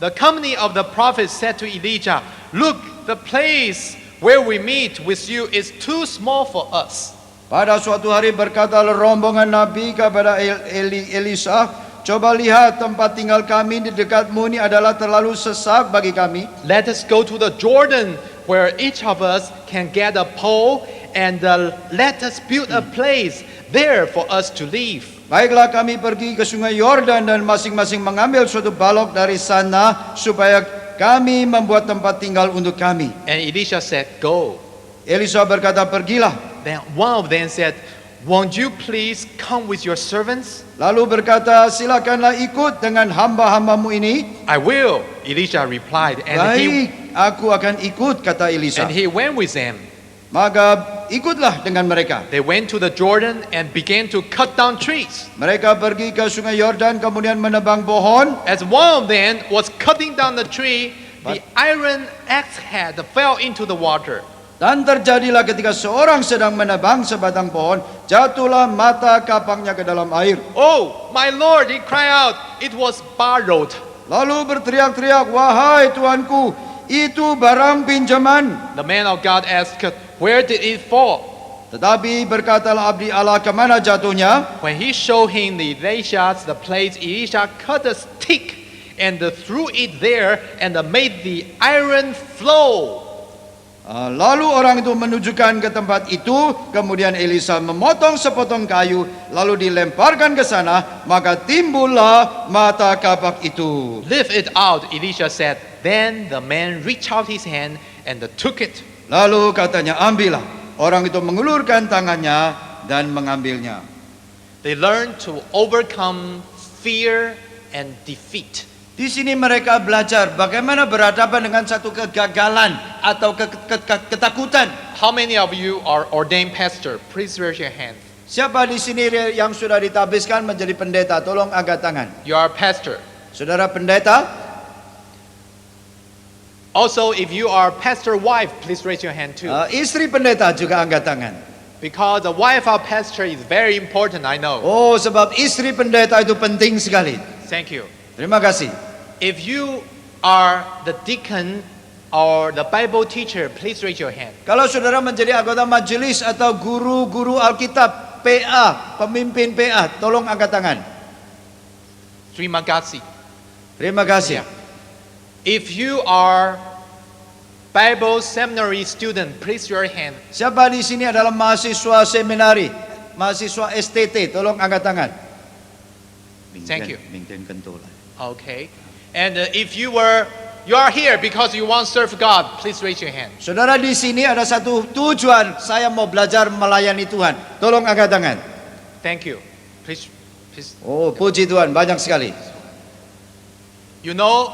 The company of the prophets said to Elijah, "Look, the place where we meet with you is too small for us." Pada suatu hari berkatalah rombongan Nabi kepada Elisa, "Coba lihat tempat tinggal kami di dekatmu ini adalah terlalu sesak bagi kami. Let us go to the Jordan where each of us can get a pole and let us build a place there for us to live." Baiklah kami pergi ke sungai Yordan dan masing-masing mengambil suatu balok dari sana supaya kami membuat tempat tinggal untuk kami." And Elisha said, "Go." Elisa berkata, "Pergilah." Then one of them said, "Won't you please come with your servants?" Lalu berkata, "Silakanlah ikut dengan hamba-hambamu ini." "I will," Elisha replied, "Baik, aku akan ikut," kata Elisa. and he went with them. Maka ikutlah dengan mereka. They went to the Jordan and began to cut down trees. Mereka pergi ke sungai Yordan kemudian menebang pohon. As one of them was cutting down the tree, the iron axe head fell into the water. Dan terjadilah ketika seorang sedang menebang sebatang pohon, jatuhlah mata kapangnya ke dalam air. "Oh, my Lord," he cried out, "it was borrowed." Lalu berteriak-teriak, "Wahai Tuanku, itu barang pinjaman." The man of God asked, "Where did it fall?" Tetapi berkatalah abdi Allah, "Kemana jatuhnya?" When he showed him the place, Elisha cut a stick and threw it there and made the iron flow. Lalu orang itu menunjukkan ke tempat itu, kemudian Elisa memotong sepotong kayu, lalu dilemparkan ke sana, maka timbullah mata kapak itu. "Lift it out," Elisha said. Then the man reached out his hand and took it. Lalu katanya, "Ambillah." Orang itu mengulurkan tangannya dan mengambilnya. They learned to overcome fear and defeat. Di sini mereka belajar bagaimana berhadapan dengan satu kegagalan atau ketakutan. How many of you are ordained pastor? Please raise your hand. Siapa di sini yang sudah ditabiskan menjadi pendeta? Tolong angkat tangan. You are a pastor. Saudara pendeta? Also, if you are pastor wife, please raise your hand too. Istri pendeta juga angkat tangan. Because the wife of pastor is very important, I know. Oh, sebab istri pendeta itu penting sekali. Thank you. Terima kasih. If you are the deacon or the Bible teacher, please raise your hand. Kalau saudara menjadi anggota majelis atau guru-guru Alkitab, PA, pemimpin PA, tolong angkat tangan. Terima kasih. Terima kasih. If you are Bible seminary student, please raise your hand. Siapa di sini adalah mahasiswa seminari, mahasiswa STT, tolong angkat tangan. Thank you. Bingten kentulan. Okay. And if you are here because you want to serve God, please raise your hand. Saudara di sini ada satu tujuan, saya mau belajar melayani Tuhan. Tolong angkat tangan. Thank you. Please. Oh, puji Tuhan, banyak sekali. You know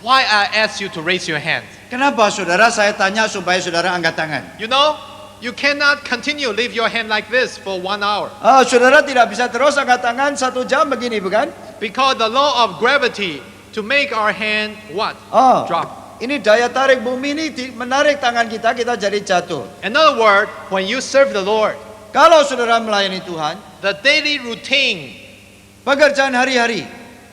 why I asked you to raise your hand? Kenapa saudara saya tanya supaya saudara angkat tangan? You know, you cannot continue leave your hand like this for 1 hour. Saudara tidak bisa terus angkat tangan 1 jam begini, bukan? Because the law of gravity to make our hand what? Drop. Ini daya tarik bumi ini menarik tangan kita, kita jadi jatuh. In other words, when you serve the Lord, Kalau saudara melayani Tuhan, the daily routine pekerjaan hari-hari,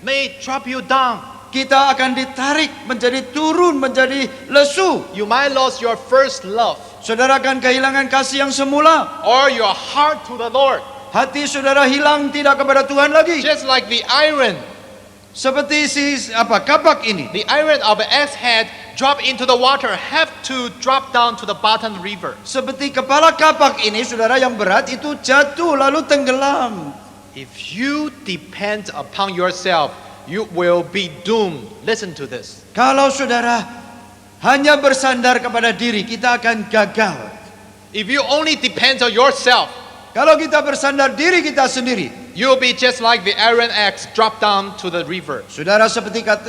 may drop you down. kita akan ditarik menjadi turun, menjadi lesu. You might lose your first love Saudara akan kehilangan kasih yang semula. or your heart to the Lord. Hati saudara hilang tidak kepada Tuhan lagi. Just like the iron. Seperti kapak ini. The iron of an axe head drop into the water have to drop down to the bottom river. Seperti kepala kapak ini, saudara, yang berat itu jatuh lalu tenggelam. If you depend upon yourself, you will be doomed. Listen to this. Kalau saudara hanya bersandar kepada diri, kita akan gagal. If you only depend on yourself, Kalau kita bersandar diri kita sendiri, you'll be just like the iron axe drop down to the river. saudara,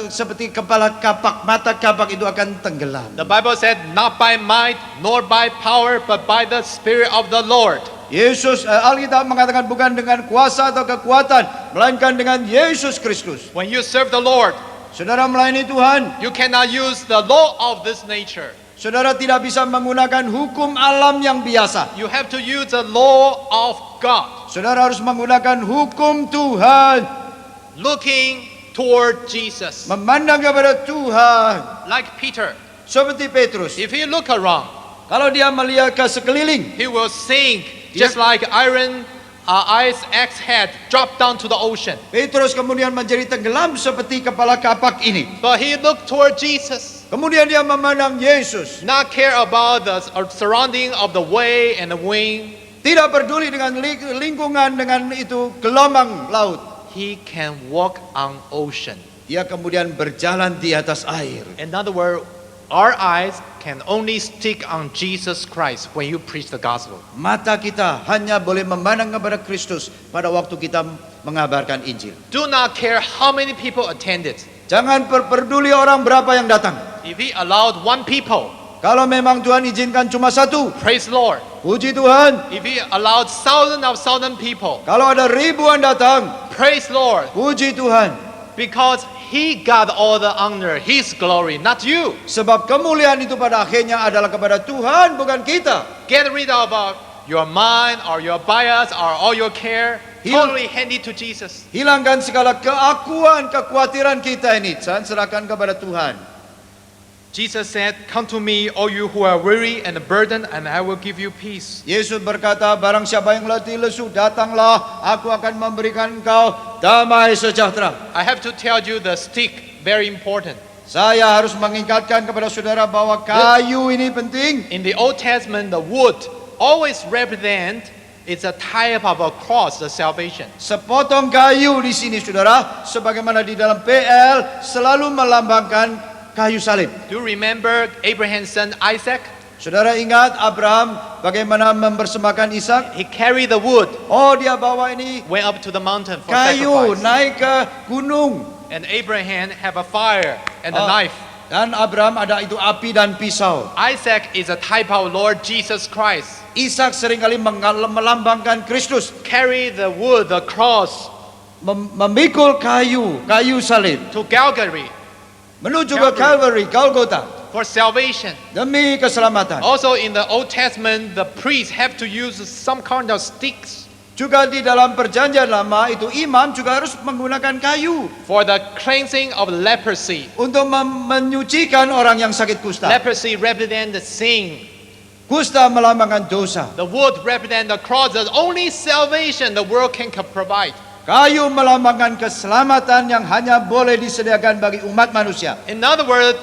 seperti kepala kapak, mata kapak itu akan tenggelam. The Bible said, not by might nor by power, but by the Spirit of the Lord. Alkitab mengatakan bukan dengan kuasa atau kekuatan, melainkan dengan Yesus Kristus. When you serve the Lord, Saudara melayani Tuhan, you cannot use the law of this nature. saudara tidak bisa menggunakan hukum alam yang biasa. You have to use the law of God, Saudara harus menggunakan hukum Tuhan, looking toward Jesus. memandang kepada Tuhan. Like Peter, Seperti Petrus, if he look around, kalau dia melihat ke sekeliling, he will sink just like iron axe head drop down to the ocean. Petrus kemudian menjadi tenggelam seperti kepala kapak ini. But he looked toward Jesus, Kemudian dia memandang Yesus, not care about the surrounding of the way and the wind. tidak peduli dengan lingkungan, dengan itu gelombang laut. He can walk on ocean. Dia kemudian berjalan di atas air. In other words, our eyes can only stick on Jesus Christ when you preach the gospel. Mata kita hanya boleh memandang kepada Kristus pada waktu kita mengabarkan Injil. Do not care how many people attended. Jangan peduli orang berapa yang datang. If he allowed one people, Kalau memang Tuhan izinkan cuma satu, praise Lord. puji Tuhan. If he allowed thousands of people, Kalau ada ribuan datang, praise Lord. puji Tuhan. Because he got all the honor, his glory, not you. Sebab kemuliaan itu pada akhirnya adalah kepada Tuhan, bukan kita. Get rid of your mind or your bias or all your care. Totally hand it to Jesus. Hilangkan segala keakuan, kekhawatiran kita ini, dan serahkan kepada Tuhan. Jesus said, come to me, all you who are weary and burdened, and I will give you peace. Yesus berkata, barang siapa yang letih lesu, datanglah, aku akan memberikan engkau damai sejahtera. I have to tell you the stick, very important. Saya harus mengingatkan kepada saudara bahwa kayu ini penting. In the Old Testament, the wood always represent, it's a type of a cross, the salvation. Sepotong kayu di sini, saudara, sebagaimana di dalam PL, selalu melambangkan kayu salib. Do you remember Abraham's son Isaac? Saudara ingat Abraham bagaimana mempersembahkan Ishak? He carried the wood, Oh, dia bawa ini went up to the mountain for kayu, sacrifice. naik ke gunung. And Abraham have a fire and a Oh. knife. Dan Abraham ada itu api dan pisau. Isaac is a type of Lord Jesus Christ. Ishak seringkali melambangkan Kristus. Carry the wood, the cross, Memikul kayu salib. to Calvary Menuju ke Calvary, Golgota. for salvation. Demi keselamatan. Also in the Old Testament, the priests have to use some kind of sticks Juga di dalam perjanjian lama itu imam juga harus menggunakan kayu. for the cleansing of leprosy. Untuk menyucikan orang yang sakit kusta. Leprosy represents the sin. Kusta melambangkan dosa. The wood represents the cross. The only salvation the world can provide. Kayu melambangkan keselamatan yang hanya boleh disediakan bagi umat manusia. In other words,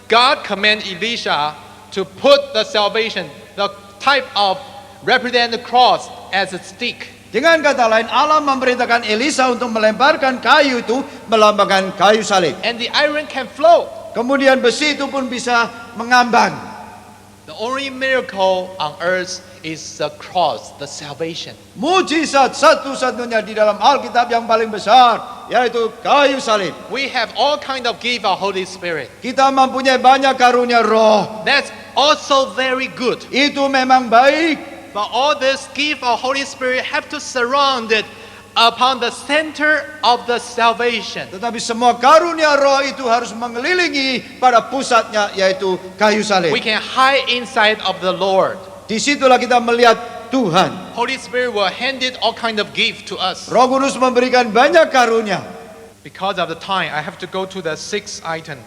God commanded Elisha to put the salvation, the type of represent the cross as a stick. Dengan kata lain, Allah memerintahkan Elisa untuk melemparkan kayu itu melambangkan kayu salib. And the iron can flow. Kemudian besi itu pun bisa mengambang. The only miracle on earth is the cross, the salvation. Mujizat satu-satunya di dalam Alkitab yang paling besar, yaitu kayu salib. We have all kind of gift of Holy Spirit. Kita mempunyai banyak karunia roh. That's also very good. Itu memang baik. But all this gift of Holy Spirit have to surround it upon the center of the salvation. Tetapi semua karunia roh itu harus mengelilingi pada pusatnya, yaitu kayu salib. We can hide inside of the Lord. Disitulah kita melihat Tuhan. Holy Spirit will hand it all kind of gift to us. Roh Kudus memberikan banyak karunia. Because of the time, I have to go to the sixth item.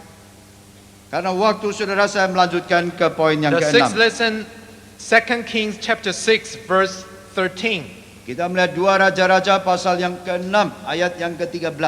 Karena waktu saudara, saya melanjutkan ke poin yang The sixth ke-6. lesson, 2 Kings chapter 6, verse 13. Kita melihat 2 Raja-Raja pasal yang ke-6 ayat yang ke-13.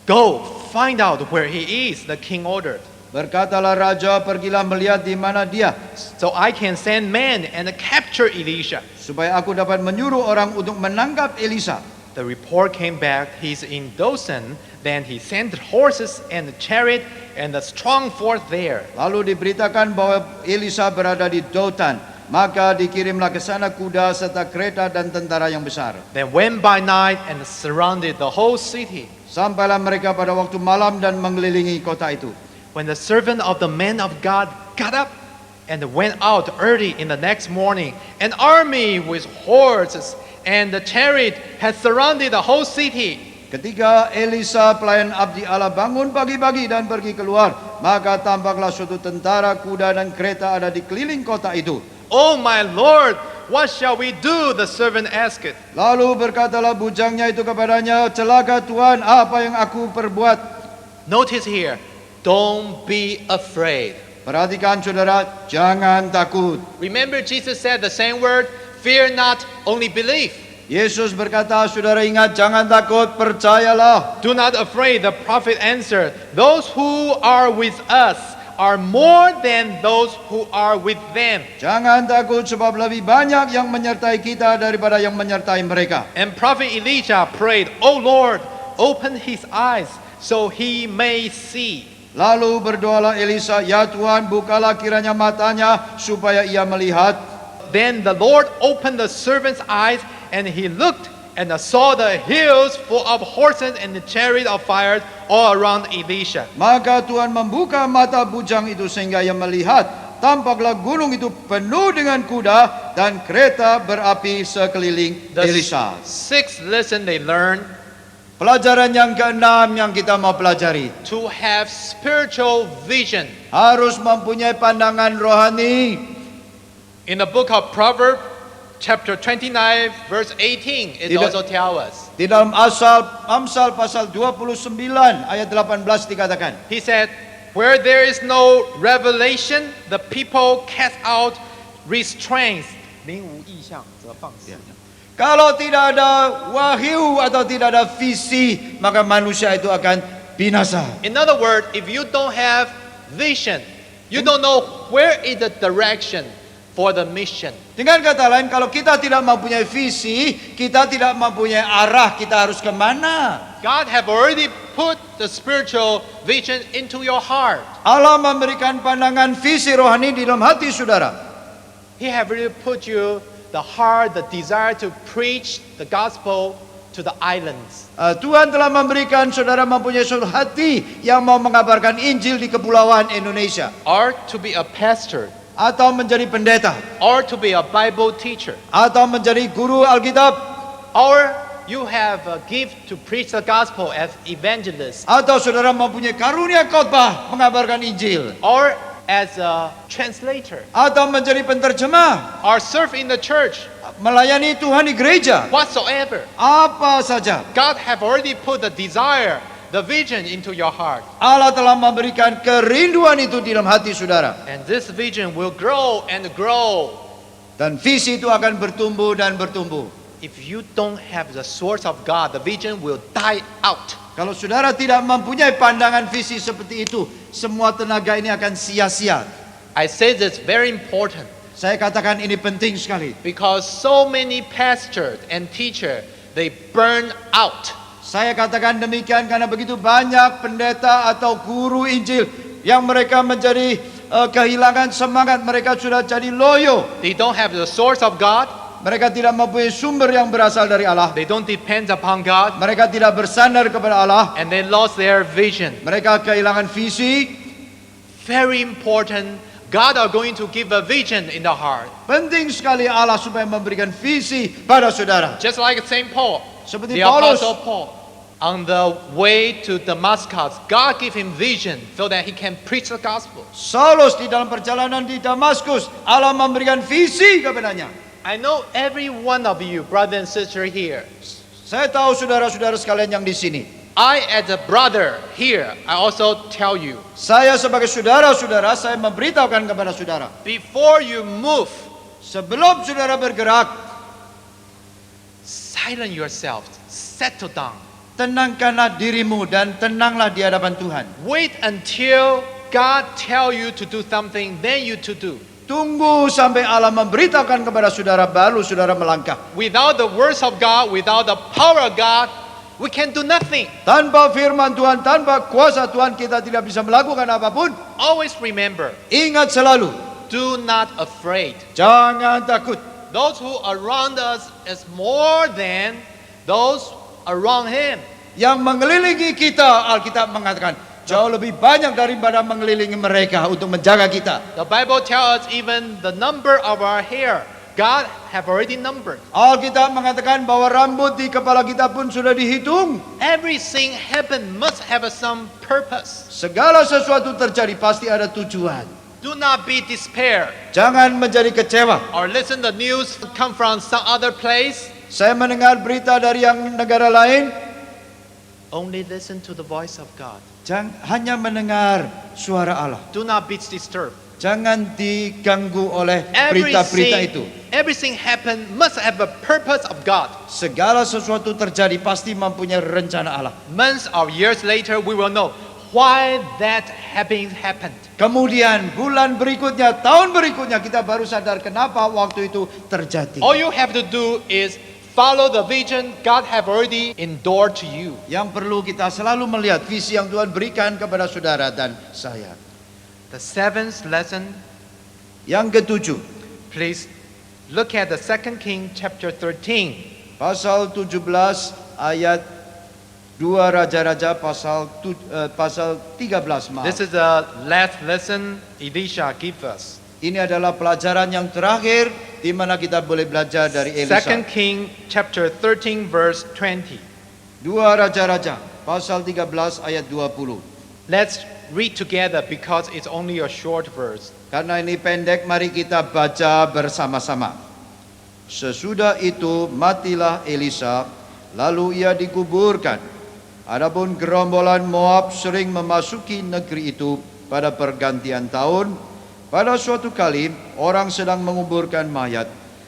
Go, find out where he is, the king ordered, Berkatalah raja, pergilah melihat di mana dia, so I can send men and capture Elisha. supaya aku dapat menyuruh orang untuk menangkap Elisa. The report came back, he's in Dothan. Then he sent horses and a chariot and a strong force there. Lalu diberitakan bahwa Elisa berada di Dotan. Maka dikirimlah ke sana kuda serta kereta dan tentara yang besar. Then went by night and surrounded the whole city. Sampailah mereka pada waktu malam dan mengelilingi kota itu. When the servant of the man of God got up and went out early in the next morning, an army with horses and the chariot had surrounded the whole city. Ketika Elisa pelayan abdi Allah bangun pagi-pagi dan pergi keluar, maka tampaklah suatu tentara, kuda dan kereta ada di keliling kota itu. Oh my Lord, what shall we do? The servant asked. Lalu berkatalah bujangnya itu kepadanya, celaka Tuhan, apa yang aku perbuat? Notice here, don't be afraid. Perhatikan saudara, jangan takut. Remember Jesus said the same word, fear not, only believe. Yesus berkata, saudara ingat, jangan takut, percayalah. Do not afraid, the prophet answered. Those who are with us are more than those who are with them. Jangan takut sebab lebih banyak yang menyertai kita daripada yang menyertai mereka. And prophet Elijah prayed, "O Lord, open his eyes so he may see." Lalu berdoalah Elisa, ya Tuhan, bukalah kiranya matanya supaya ia melihat. Then the Lord opened the servant's eyes, and he looked and saw the hills full of horses and the chariot of fire all around Elisha. Maka Tuhan membuka mata bujang itu sehingga ia melihat. Tampaklah gunung itu penuh dengan kuda dan kereta berapi sekeliling The Elisa. sixth lesson they learned, Pelajaran yang keenam yang kita mau pelajari, to have spiritual vision. harus mempunyai pandangan rohani. In the book of Proverbs, chapter 29, verse 18, it Tidak- also tells us. Di dalam Amsal pasal 29 ayat 18 dikatakan, He said, where there is no revelation, the people cast out restraints. 灵无意象则放肆。 kalau tidak ada wahyu atau tidak ada visi, maka manusia itu akan binasa. In other words, if you don't have vision, you don't know where is the direction for the mission. Dengan kata lain, kalau kita tidak mempunyai visi, kita tidak mempunyai arah, kita harus kemana? God have already put the spiritual vision into your heart. Allah memberikan pandangan visi rohani di dalam hati saudara. He have already put you the heart, the desire to preach the gospel to the islands. Tuhan telah memberikan saudara mempunyai suatu hati yang mau mengabarkan Injil di kepulauan Indonesia. Or to be a pastor, Atau menjadi pendeta. or to be a Bible teacher, Atau menjadi guru Alkitab. or you have a gift to preach the gospel as evangelist, Atau saudara mempunyai karunia khotbah mengabarkan Injil. or as a translator, Atau menjadi penterjemah. or serve in the church, Melayani Tuhan di gereja. whatsoever. Apa saja. God have already put the desire, the vision into your heart. Allah telah memberikan kerinduan itu di dalam hati saudara. And this vision will grow and grow. Dan visi itu akan bertumbuh dan bertumbuh. If you don't have the source of God, the vision will die out. Kalau saudara tidak mempunyai pandangan visi seperti itu, semua tenaga ini akan sia-sia. I say this very important Saya katakan ini penting sekali. because so many pastors and teachers, they burn out. Saya katakan demikian karena begitu banyak pendeta atau guru Injil yang mereka menjadi kehilangan semangat, mereka sudah jadi loyo. They don't have the source of God. Mereka tidak mempunyai sumber yang berasal dari Allah. They don't depend upon God, Mereka tidak bersandar kepada Allah. and they lost their vision. Mereka kehilangan visi. Very important. God are going to give a vision in the heart. Penting sekali Allah supaya memberikan visi pada saudara. Just like Saint Paul, Seperti the Paulus. Apostle Paul. On the way to Damascus, God gave him vision so that he can preach the gospel. Saulus di dalam perjalanan di Damaskus, Allah memberikan visi kepadanya. I know every one of you, brother and sister here. Saya tahu saudara-saudara sekalian yang di sini. I, as a brother here, I also tell you, Saya sebagai saudara-saudara, saya memberitahukan kepada saudara. before you move, Sebelum saudara bergerak, silence yourself, settle down. tenangkanlah dirimu dan tenanglah di hadapan Tuhan. Wait until God tell you to do something, then you to do. Tunggu sampai Allah memberitahukan kepada saudara, baru saudara melangkah. Without the words of God, without the power of God, we can do nothing. Tanpa firman Tuhan, tanpa kuasa Tuhan, kita tidak bisa melakukan apapun. Always remember, Ingat selalu, do not afraid. jangan takut. Those who around us is more than those around him. Yang mengelilingi kita, Alkitab mengatakan, jauh lebih banyak daripada mengelilingi mereka untuk menjaga kita. The Bible tells us even the number of our hair, God have already numbered. Alkitab mengatakan bahwa rambut di kepala kita pun sudah dihitung. Everything happen must have some purpose. Segala sesuatu terjadi pasti ada tujuan. Do not be despair Jangan menjadi kecewa. or listen the news come from some other place. Saya mendengar berita dari yang negara lain, Only listen to the voice of God. hanya mendengar suara Allah. Do not be disturbed. Jangan diganggu oleh berita-berita itu. Everything happen must have a purpose of God. Segala sesuatu terjadi pasti mempunyai rencana Allah. Months or years later, we will know why that happened. Kemudian bulan berikutnya, tahun berikutnya kita baru sadar kenapa waktu itu terjadi. All you have to do is follow the vision God have already endorsed to you. Yang perlu kita selalu melihat visi yang Tuhan berikan kepada saudara dan saya. The seventh lesson, Yang ketujuh, please look at the 2 King chapter 13. pasal 17 ayat 2 Raja-Raja pasal 13 maaf. This is the last lesson Elisha gives us. Ini adalah pelajaran yang terakhir di mana kita boleh belajar dari Elisa. 2 King chapter 13 verse 20. 2 Raja-Raja pasal 13 ayat 20. Let's read together because it's only a short verse. Karena ini pendek, mari kita baca bersama-sama. Sesudah itu matilah Elisa, lalu ia dikuburkan. Adapun gerombolan Moab sering memasuki negeri itu pada pergantian tahun. Pada suatu kali orang sedang menguburkan mayat.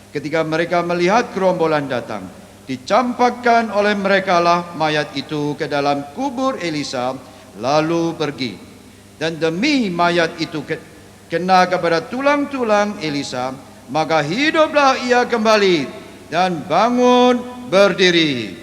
Ketika mereka melihat gerombolan datang, dicampakkan oleh merekalah mayat itu ke dalam kubur Elisa, lalu pergi. Dan demi mayat itu kena kepada tulang-tulang Elisa, maka hiduplah ia kembali dan bangun berdiri.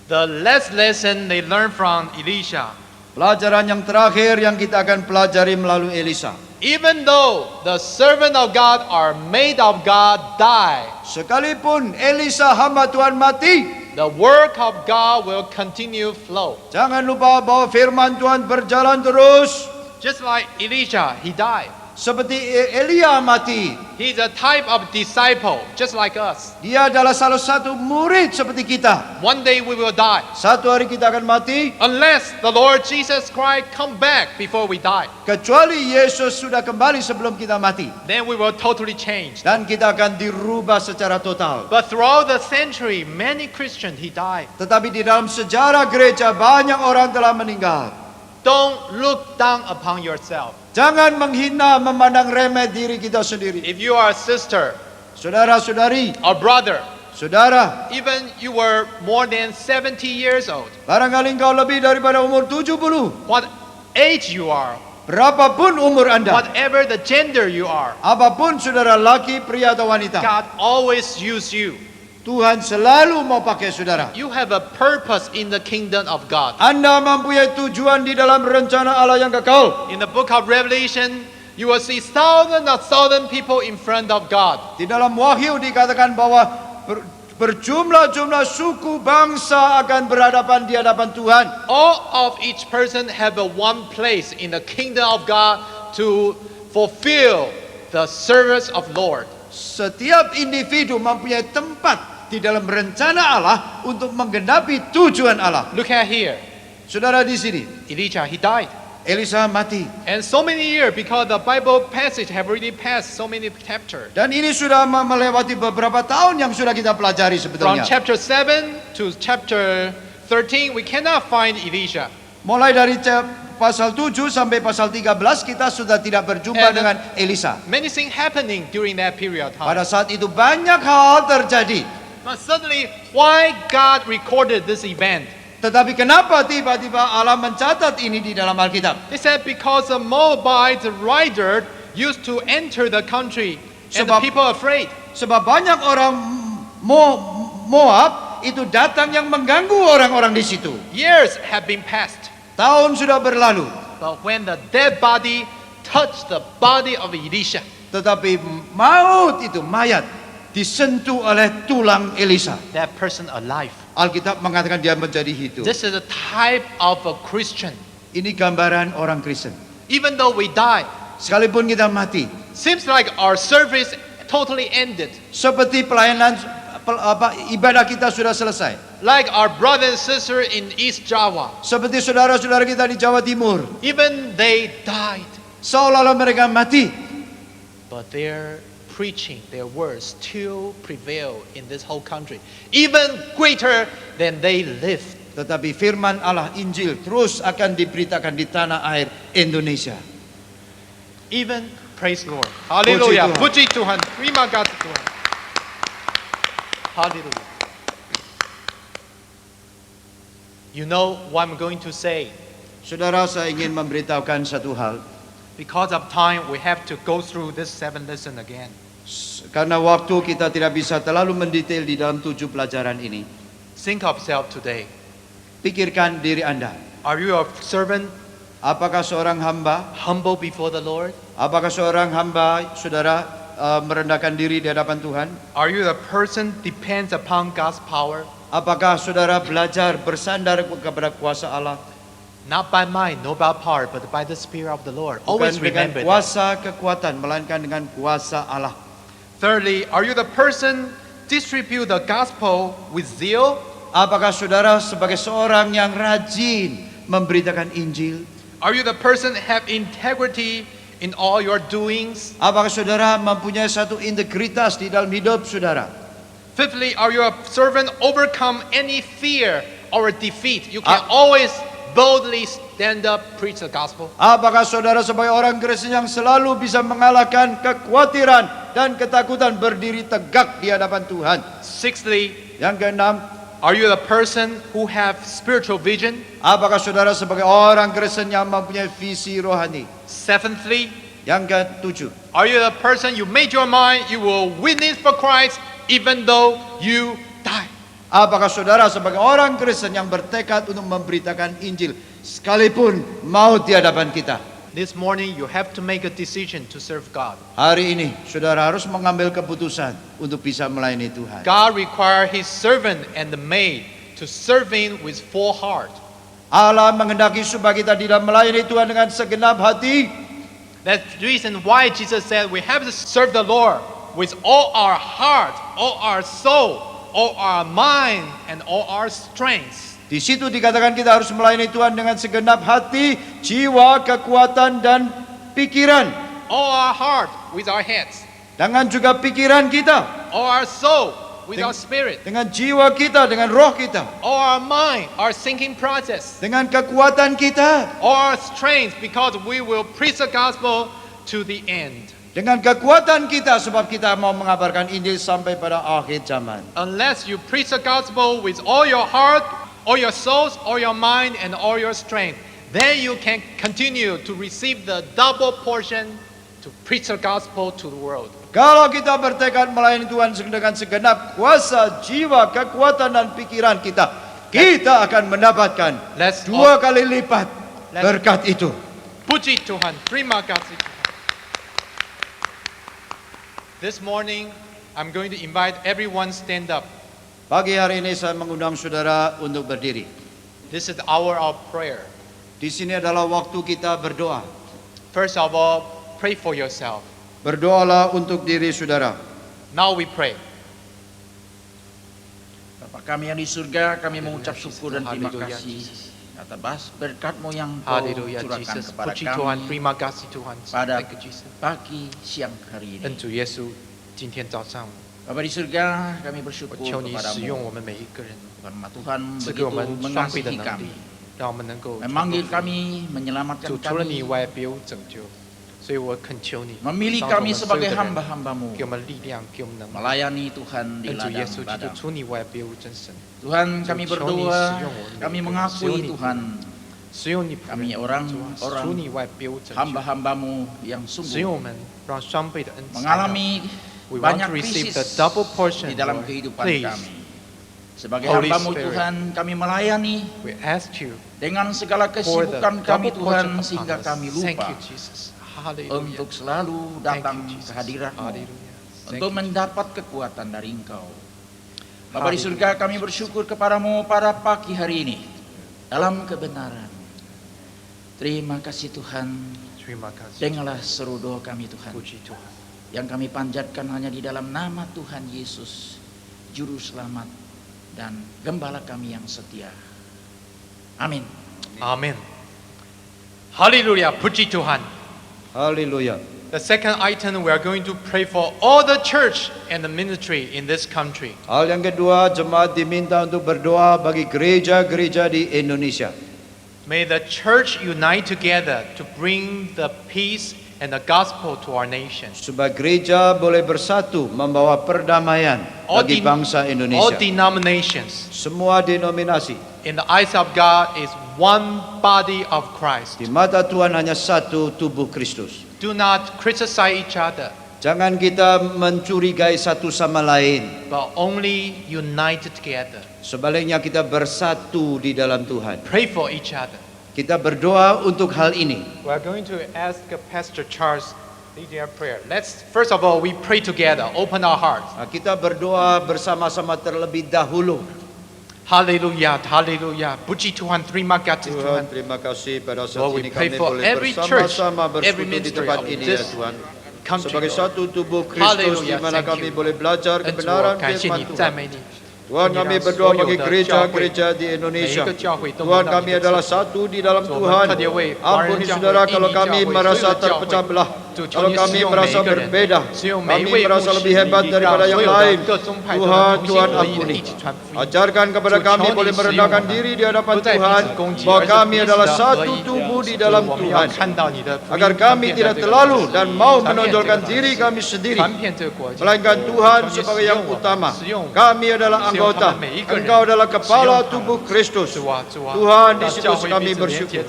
The last lesson they learned from Elisha. Pelajaran yang terakhir yang kita akan pelajari melalui Elisa. Even though the servant of God or maid of God die, Sekalipun Elisa hamba Tuhan mati, the work of God will continue flow. jangan lupa bahwa firman Tuhan berjalan terus. Just like Elisha, he died. Seperti Elia mati, He's a type of disciple, just like us. dia adalah salah satu murid seperti kita. One day we will die. Satu hari kita akan mati, Unless the Lord Jesus Christ come back before we die. kecuali Yesus sudah kembali sebelum kita mati. Then we will totally change. Dan kita akan dirubah secara total. But throughout the century, many Christians, he died. Tetapi di dalam sejarah gereja banyak orang telah meninggal. Don't look down upon yourself. Jangan menghina, memandang remeh diri kita sendiri. If you are a sister Saudara-saudari, or brother, saudara, even you were more than 70 years old, barangkali engkau lebih daripada umur 70. what age you are, Berapapun umur Anda, whatever the gender you are, apapun saudara laki, pria atau wanita, God always use you. Tuhan selalu mau pakai saudara. You have a purpose in the kingdom of God. Anda mempunyai tujuan di dalam rencana Allah yang kekal. In the book of Revelation, you will see thousands of people in front of God. Di dalam Wahyu dikatakan bahwa berjumlah-jumlah suku bangsa akan berhadapan di hadapan Tuhan. All of each person have a one place in the kingdom of God to fulfill the service of Lord. Setiap individu mempunyai tempat di dalam rencana Allah untuk menggenapi tujuan Allah. Look at here. Saudara di sini, Elijah, he died. Elisa mati. And so many years because the Bible passage have already passed so many chapters. Dan ini sudah melewati beberapa tahun yang sudah kita pelajari From sebetulnya. chapter 7 to chapter 13, we cannot find Elisha. Mulai dari pasal 7 sampai pasal 13 kita sudah tidak berjumpa And- dengan Elisa. Many things happening during that period of time. Pada saat itu banyak hal terjadi. But suddenly, why God recorded this event? Tetapi kenapa tiba-tiba Allah mencatat ini di dalam Alkitab? They said because the Moabite rider used to enter the country and the Sebab- people are afraid. Sebab banyak orang Moab itu datang yang mengganggu orang-orang di situ. Years have been passed. Tahun sudah berlalu, But when the dead body touched the body of Elisha, tetapi maut itu mayat disentuh oleh tulang Elisa. that person alive. Alkitab mengatakan dia menjadi hidup. This is a type of a Christian. Ini gambaran orang Kristen. Even though we die, Sekalipun kita mati, seems like our service totally ended. seperti pelayanan ibadah kita sudah selesai. Like our brother and sister in East Java, Seperti saudara-saudara kita di Jawa Timur, even they died, seolah-olah mereka mati. but their preaching, their words still prevail in this whole country, even greater than they lived. Tetapi firman Allah Injil terus akan diberitakan di tanah air Indonesia. Even praise the Lord. Hallelujah. Puji Puji Tuhan. Terima kasih Tuhan. Hallelujah. You know what I'm going to say. Saudara, saya ingin memberitahukan satu hal. Because of time, we have to go through this 7 lesson again. Karena waktu kita tidak bisa terlalu mendetail di dalam 7 pelajaran ini. Think of yourself today. Pikirkan diri Anda. Are you a servant, Apakah seorang hamba? humble before the Lord? Apakah seorang hamba, saudara, merendahkan diri di hadapan Tuhan? Are you a person depends upon God's power? Apakah saudara belajar bersandar kepada kuasa Allah? Not by might, not by power, but by the Spirit of the Lord. Bukan Always dengan remember that. kuasa kekuatan, melainkan dengan kuasa Allah. Thirdly, are you the person distribute the gospel with zeal? Apakah saudara sebagai seorang yang rajin memberitakan Injil? Are you the person have integrity in all your doings? Apakah saudara mempunyai satu integritas di dalam hidup saudara? Fifthly, are you a servant overcome any fear or defeat? You can Ah. always boldly stand up, preach the gospel. Apakah saudara sebagai orang Kristen yang selalu bisa mengalahkan kekhawatiran dan ketakutan berdiri tegak di hadapan Tuhan? Sixthly, Yang keenam, are you the person who have spiritual vision? apakah saudara sebagai orang Kristen yang mempunyai visi rohani? Seventhly, Yang ketujuh, are you the person you made your mind you will witness for Christ even though you die? apakah saudara sebagai orang Kristen yang bertekad untuk memberitakan Injil sekalipun maut di hadapan kita? This morning you have to make a decision to serve God. Hari ini saudara harus mengambil keputusan untuk bisa melayani Tuhan. God requires His servant and the maid to serve Him with full heart. Allah menghendaki supaya kita tidak melayani Tuhan dengan segenap hati. That's the reason why Jesus said we have to serve the Lord with all our heart, all our soul, all our mind, and all our strength. Di situ dikatakan kita harus melayani Tuhan dengan segenap hati, jiwa, kekuatan, dan pikiran. All our heart with our heads, Dengan juga pikiran kita, all our soul with our spirit, dengan jiwa kita, dengan roh kita, all our mind, our thinking process, dengan kekuatan kita, all our strength, because we will preach the gospel to the end. dengan kekuatan kita sebab kita mau mengabarkan Injil sampai pada akhir zaman. Unless you preach the gospel with all your heart, all your souls, all your mind, and all your strength, then you can continue to receive the double portion to preach the gospel to the world. Kalau kita bertekad melayani Tuhan dengan segenap kuasa, jiwa, kekuatan, dan pikiran kita, kita akan mendapatkan Let's dua kali lipat Let's- berkat itu. Puji Tuhan, terima kasih Tuhan. This morning, I'm going to invite everyone stand up. Pagi hari ini saya mengundang saudara untuk berdiri. This is the hour of prayer. Di sini adalah waktu kita berdoa. First of all, pray for yourself. Berdoalah untuk diri saudara. Now we pray. Bapa kami yang di surga, kami mengucap syukur dan terima Haleluya, kasih Jesus. Kata Bas, berkat-Mu yang Kau Haleluya curahkan Jesus. kepada Puji Tuhan, kami terima kasih Tuhan. pada Thank you Jesus. pagi siang hari 恩 ini. 主耶稣，今天早上 Bapa di surga, kami 我 bersyukur 求你使用 kepadamu 我们每一个人， karena Tuhan 赐给 begitu 我们双倍的 mengasihi 能 kami, 力，让我们能够传 memanggil 播福音 kami, menyelamatkan 主除了你以 kami, 外别无拯救，所以我恳求你， memilih 帮助我 kami 们所有 sebagai 的人， hamba-hamba-Mu, 给我们力量，给我们能力。 melayani Tuhan di 恩主耶稣基督， ladang-ladang. 除你以外别无真神。 Tuhan, kami 求你 berdoa, 使用我们每 kami 一个人，使用 mengakui 你 Tuhan, 使用你仆 kami 人， orang-orang 除你以外别无拯救。 hamba-hamba-Mu yang 使 sungguh 用我们，让双倍的恩赐来到。 mengalami We want banyak to receive krisis the double portion, di dalam Lord. kehidupan Please. kami. Sebagai Holy hamba-Mu Spirit. Tuhan, kami melayani We ask you dengan segala for the kesibukan kami double portion Tuhan upon sehingga us. kami Thank lupa you, Jesus. Hallelujah. untuk selalu Thank datang you, ke Jesus. hadirat-Mu Hallelujah. Thank untuk you. mendapat kekuatan dari Engkau. Bapa di Hallelujah. surga, kami bersyukur kepadamu pada pagi hari ini dalam kebenaran. Terima kasih Tuhan, Terima kasih. dengarlah seru doa kami Tuhan, Puji Tuhan. yang kami panjatkan hanya di dalam nama Tuhan Yesus, Juru Selamat dan Gembala kami yang setia. Amin. Amen. Hallelujah. Puji Tuhan. Haleluya. The second item, we are going to pray for all the church and the ministry in this country. Hal yang kedua, jemaat diminta untuk berdoa bagi gereja-gereja di Indonesia. May the church unite together to bring the peace and the gospel to our nation. Supaya gereja boleh bersatu membawa perdamaian bagi bangsa All Indonesia. denominations, Semua denominasi in the eyes of God, is one body of Christ. di mata Tuhan hanya satu tubuh Kristus. Do not criticize each other, Jangan kita mencurigai satu sama lain. but only unite together. Sebaliknya kita bersatu di dalam Tuhan. Pray for each other. Kita berdoa untuk hal ini. We are going to ask Pastor Charles leading our prayer. Let's first of all we pray together. Open our hearts. Nah, kita berdoa bersama-sama terlebih dahulu. Hallelujah, hallelujah. Puji Tuhan, terima kasih Tuhan. Tuhan, terima kasih pada saat Lord, we ini pray kami for boleh every church, bersama-sama every bersekutu di ministry tempat of ini ya this Tuhan. country, Sebagai Lord. satu tubuh Kristus di Hallelujah, mana thank kami you. boleh belajar 恩主，我 kebenaran 感谢 firman 你，赞 Tuhan. 美你。 Tuhan, kami berdoa bagi gereja-gereja di Indonesia. Tuhan, kami adalah satu di dalam Tuhan. Ampuni saudara kalau kami merasa terpecah belah. Kalau kami merasa berbeda, kami merasa lebih hebat daripada yang lain. Tuhan ampuni. Ajarkan kepada kami boleh merendahkan diri di hadapan Tuhan, bahwa kami adalah satu tubuh di dalam Tuhan. Agar kami tidak terlalu dan mau menonjolkan diri kami sendiri, melainkan Tuhan sebagai yang utama. Kami adalah anggota, Engkau adalah kepala tubuh Kristus. Tuhan, di situ kami bersyukur.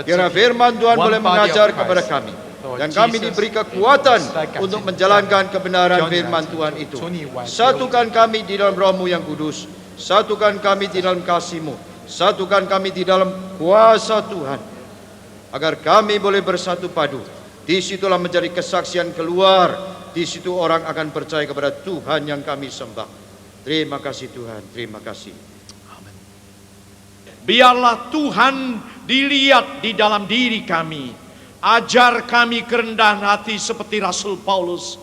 Kiranya firman Tuhan boleh mengajar kepada kami, dan kami diberi kekuatan untuk menjalankan kebenaran firman Tuhan itu. Satukan kami di dalam Roh-Mu yang kudus. Satukan kami di dalam kasih-Mu. Satukan kami di dalam kuasa Tuhan, agar kami boleh bersatu padu. Disitulah menjadi kesaksian keluar. Di situ orang akan percaya kepada Tuhan yang kami sembah. Terima kasih Tuhan, terima kasih. Biarlah Tuhan dilihat di dalam diri kami. Ajar kami kerendahan hati seperti Rasul Paulus,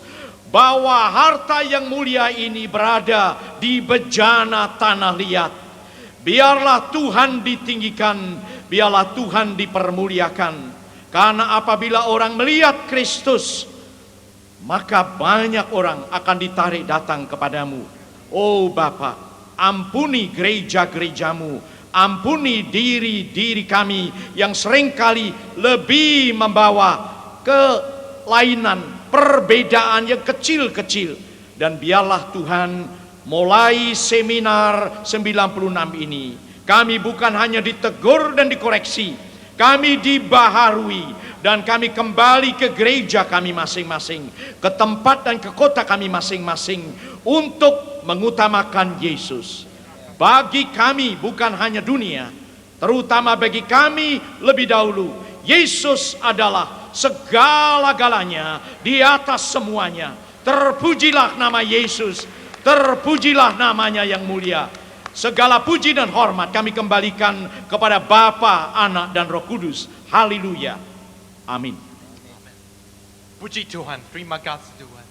bahwa harta yang mulia ini berada di bejana tanah liat. Biarlah Tuhan ditinggikan, biarlah Tuhan dipermuliakan. Karena apabila orang melihat Kristus, maka banyak orang akan ditarik datang kepadamu. Oh Bapa, ampuni gereja-gerejamu, ampuni diri-diri kami yang seringkali lebih membawa kelainan, perbedaan yang kecil-kecil. Dan biarlah Tuhan, mulai seminar 96 ini, kami bukan hanya ditegur dan dikoreksi, kami dibaharui, dan kami kembali ke gereja kami masing-masing, ke tempat dan ke kota kami masing-masing, untuk mengutamakan Yesus. Bagi kami bukan hanya dunia, terutama bagi kami lebih dahulu, Yesus adalah segala-galanya, di atas semuanya. Terpujilah nama Yesus, terpujilah namanya yang mulia. Segala puji dan hormat kami kembalikan kepada Bapa, Anak, dan Roh Kudus. Haleluya. Amin. Puji Tuhan, terima kasih Tuhan.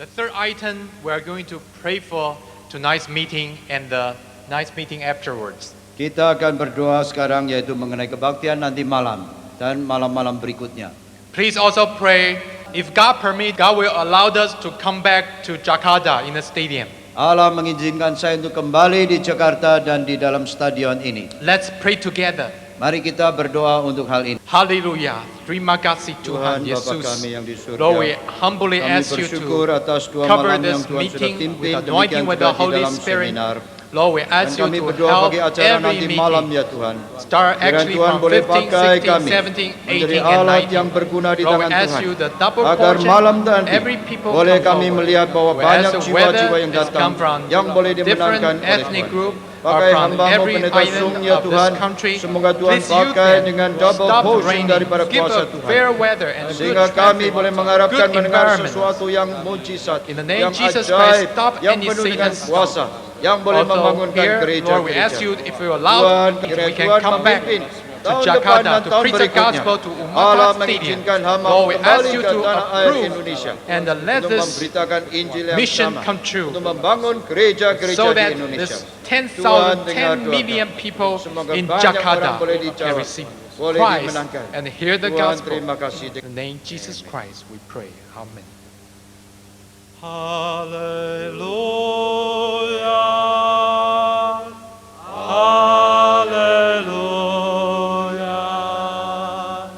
The third item, we are going to pray for tonight's meeting and the night's meeting afterwards. Kita akan berdoa sekarang yaitu mengenai kebaktian nanti malam dan malam-malam berikutnya. Please also pray, if God permit, God will allow us to come back to Jakarta in the stadium. Allah mengizinkan saya untuk kembali di Jakarta dan di dalam stadion ini. Let's pray together. Mari kita berdoa untuk hal ini. Hallelujah. Terima kasih Tuhan Tuhan Bapa Yesus. kami yang di surga, Lord, we humbly kami ask you bersyukur to atas dua cover malam yang this Tuhan sudah meeting pimpin, with anointing demikian with the juga di Holy dalam Spirit. seminar. Lord, we Dan ask you kami to berdoa help bagi acara every nanti malam meeting ya Tuhan. start Kiranya actually Tuhan from boleh 15, pakai 16, kami 17, menjadi 18, and alat yang 19. berguna di Lord, we tangan ask Tuhan. you the double Agar portion, malam nanti every people boleh come kami forward. melihat bahwa We ask banyak the jiwa-jiwa whether yang it's datang come from yang boleh different dimenangkan oleh ethnic Tuhan. group or Pakai from hamba-Mu every pendeta island Sung ya of this Tuhan. country. Semoga Tuhan Please use pakai them. dengan double Stop portion raining. daripada Give kuasa a Tuhan. fair weather and a good Sehingga kami traffic, boleh mengharapkan good mendengar environment. sesuatu yang mujizat, In the name yang Jesus Christ, ajaib, stop yang any penuh dengan sickness. kuasa, yang boleh Also membangunkan here, Lord, we ask gereja-gereja. you if you allow, Tuhan, if kiranya we can Tuhan come back memimpin to tahun depan Jakarta dan to tahun preach the berikutnya. gospel to Allah Umat Stadium. mengizinkan hamba Lord, we ask kembali you ke to tanah air approve Indonesia and let untuk this memberitakan Injil yang mission sama, come true, untuk membangun gereja-gereja so di that Indonesia. this Tuhan, 10,000, dengar 10 doa million kami. people Semoga in banyak Jakarta orang boleh can dijawab, receive boleh Christ dimenangkan. and hear the Tuhan, gospel. terima kasih. In the name of Jesus Christ, we pray. Amen. Hallelujah. Hallelujah.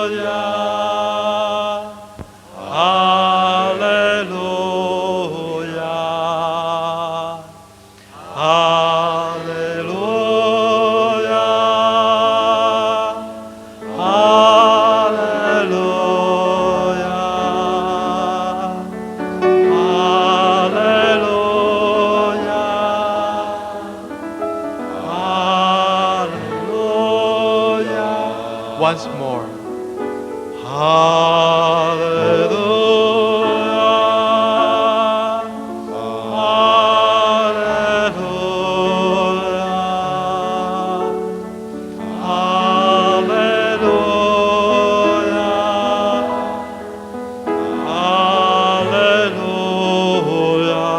Hallelujah. Hallelujah. Hallelujah. Once more. Hallelujah.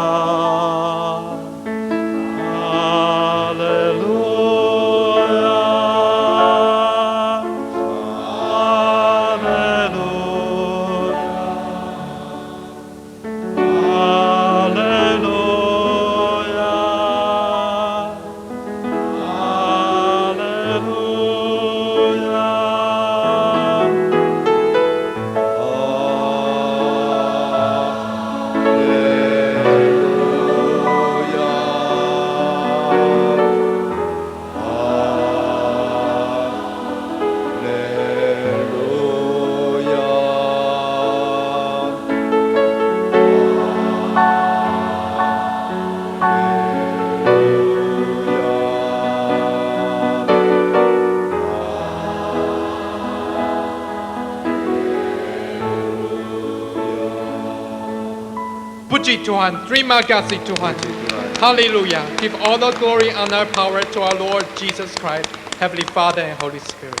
Puji Tuhan, terima kasih Tuhan. Hallelujah. Give all the glory, honor, power to our Lord Jesus Christ, Heavenly Father and Holy Spirit.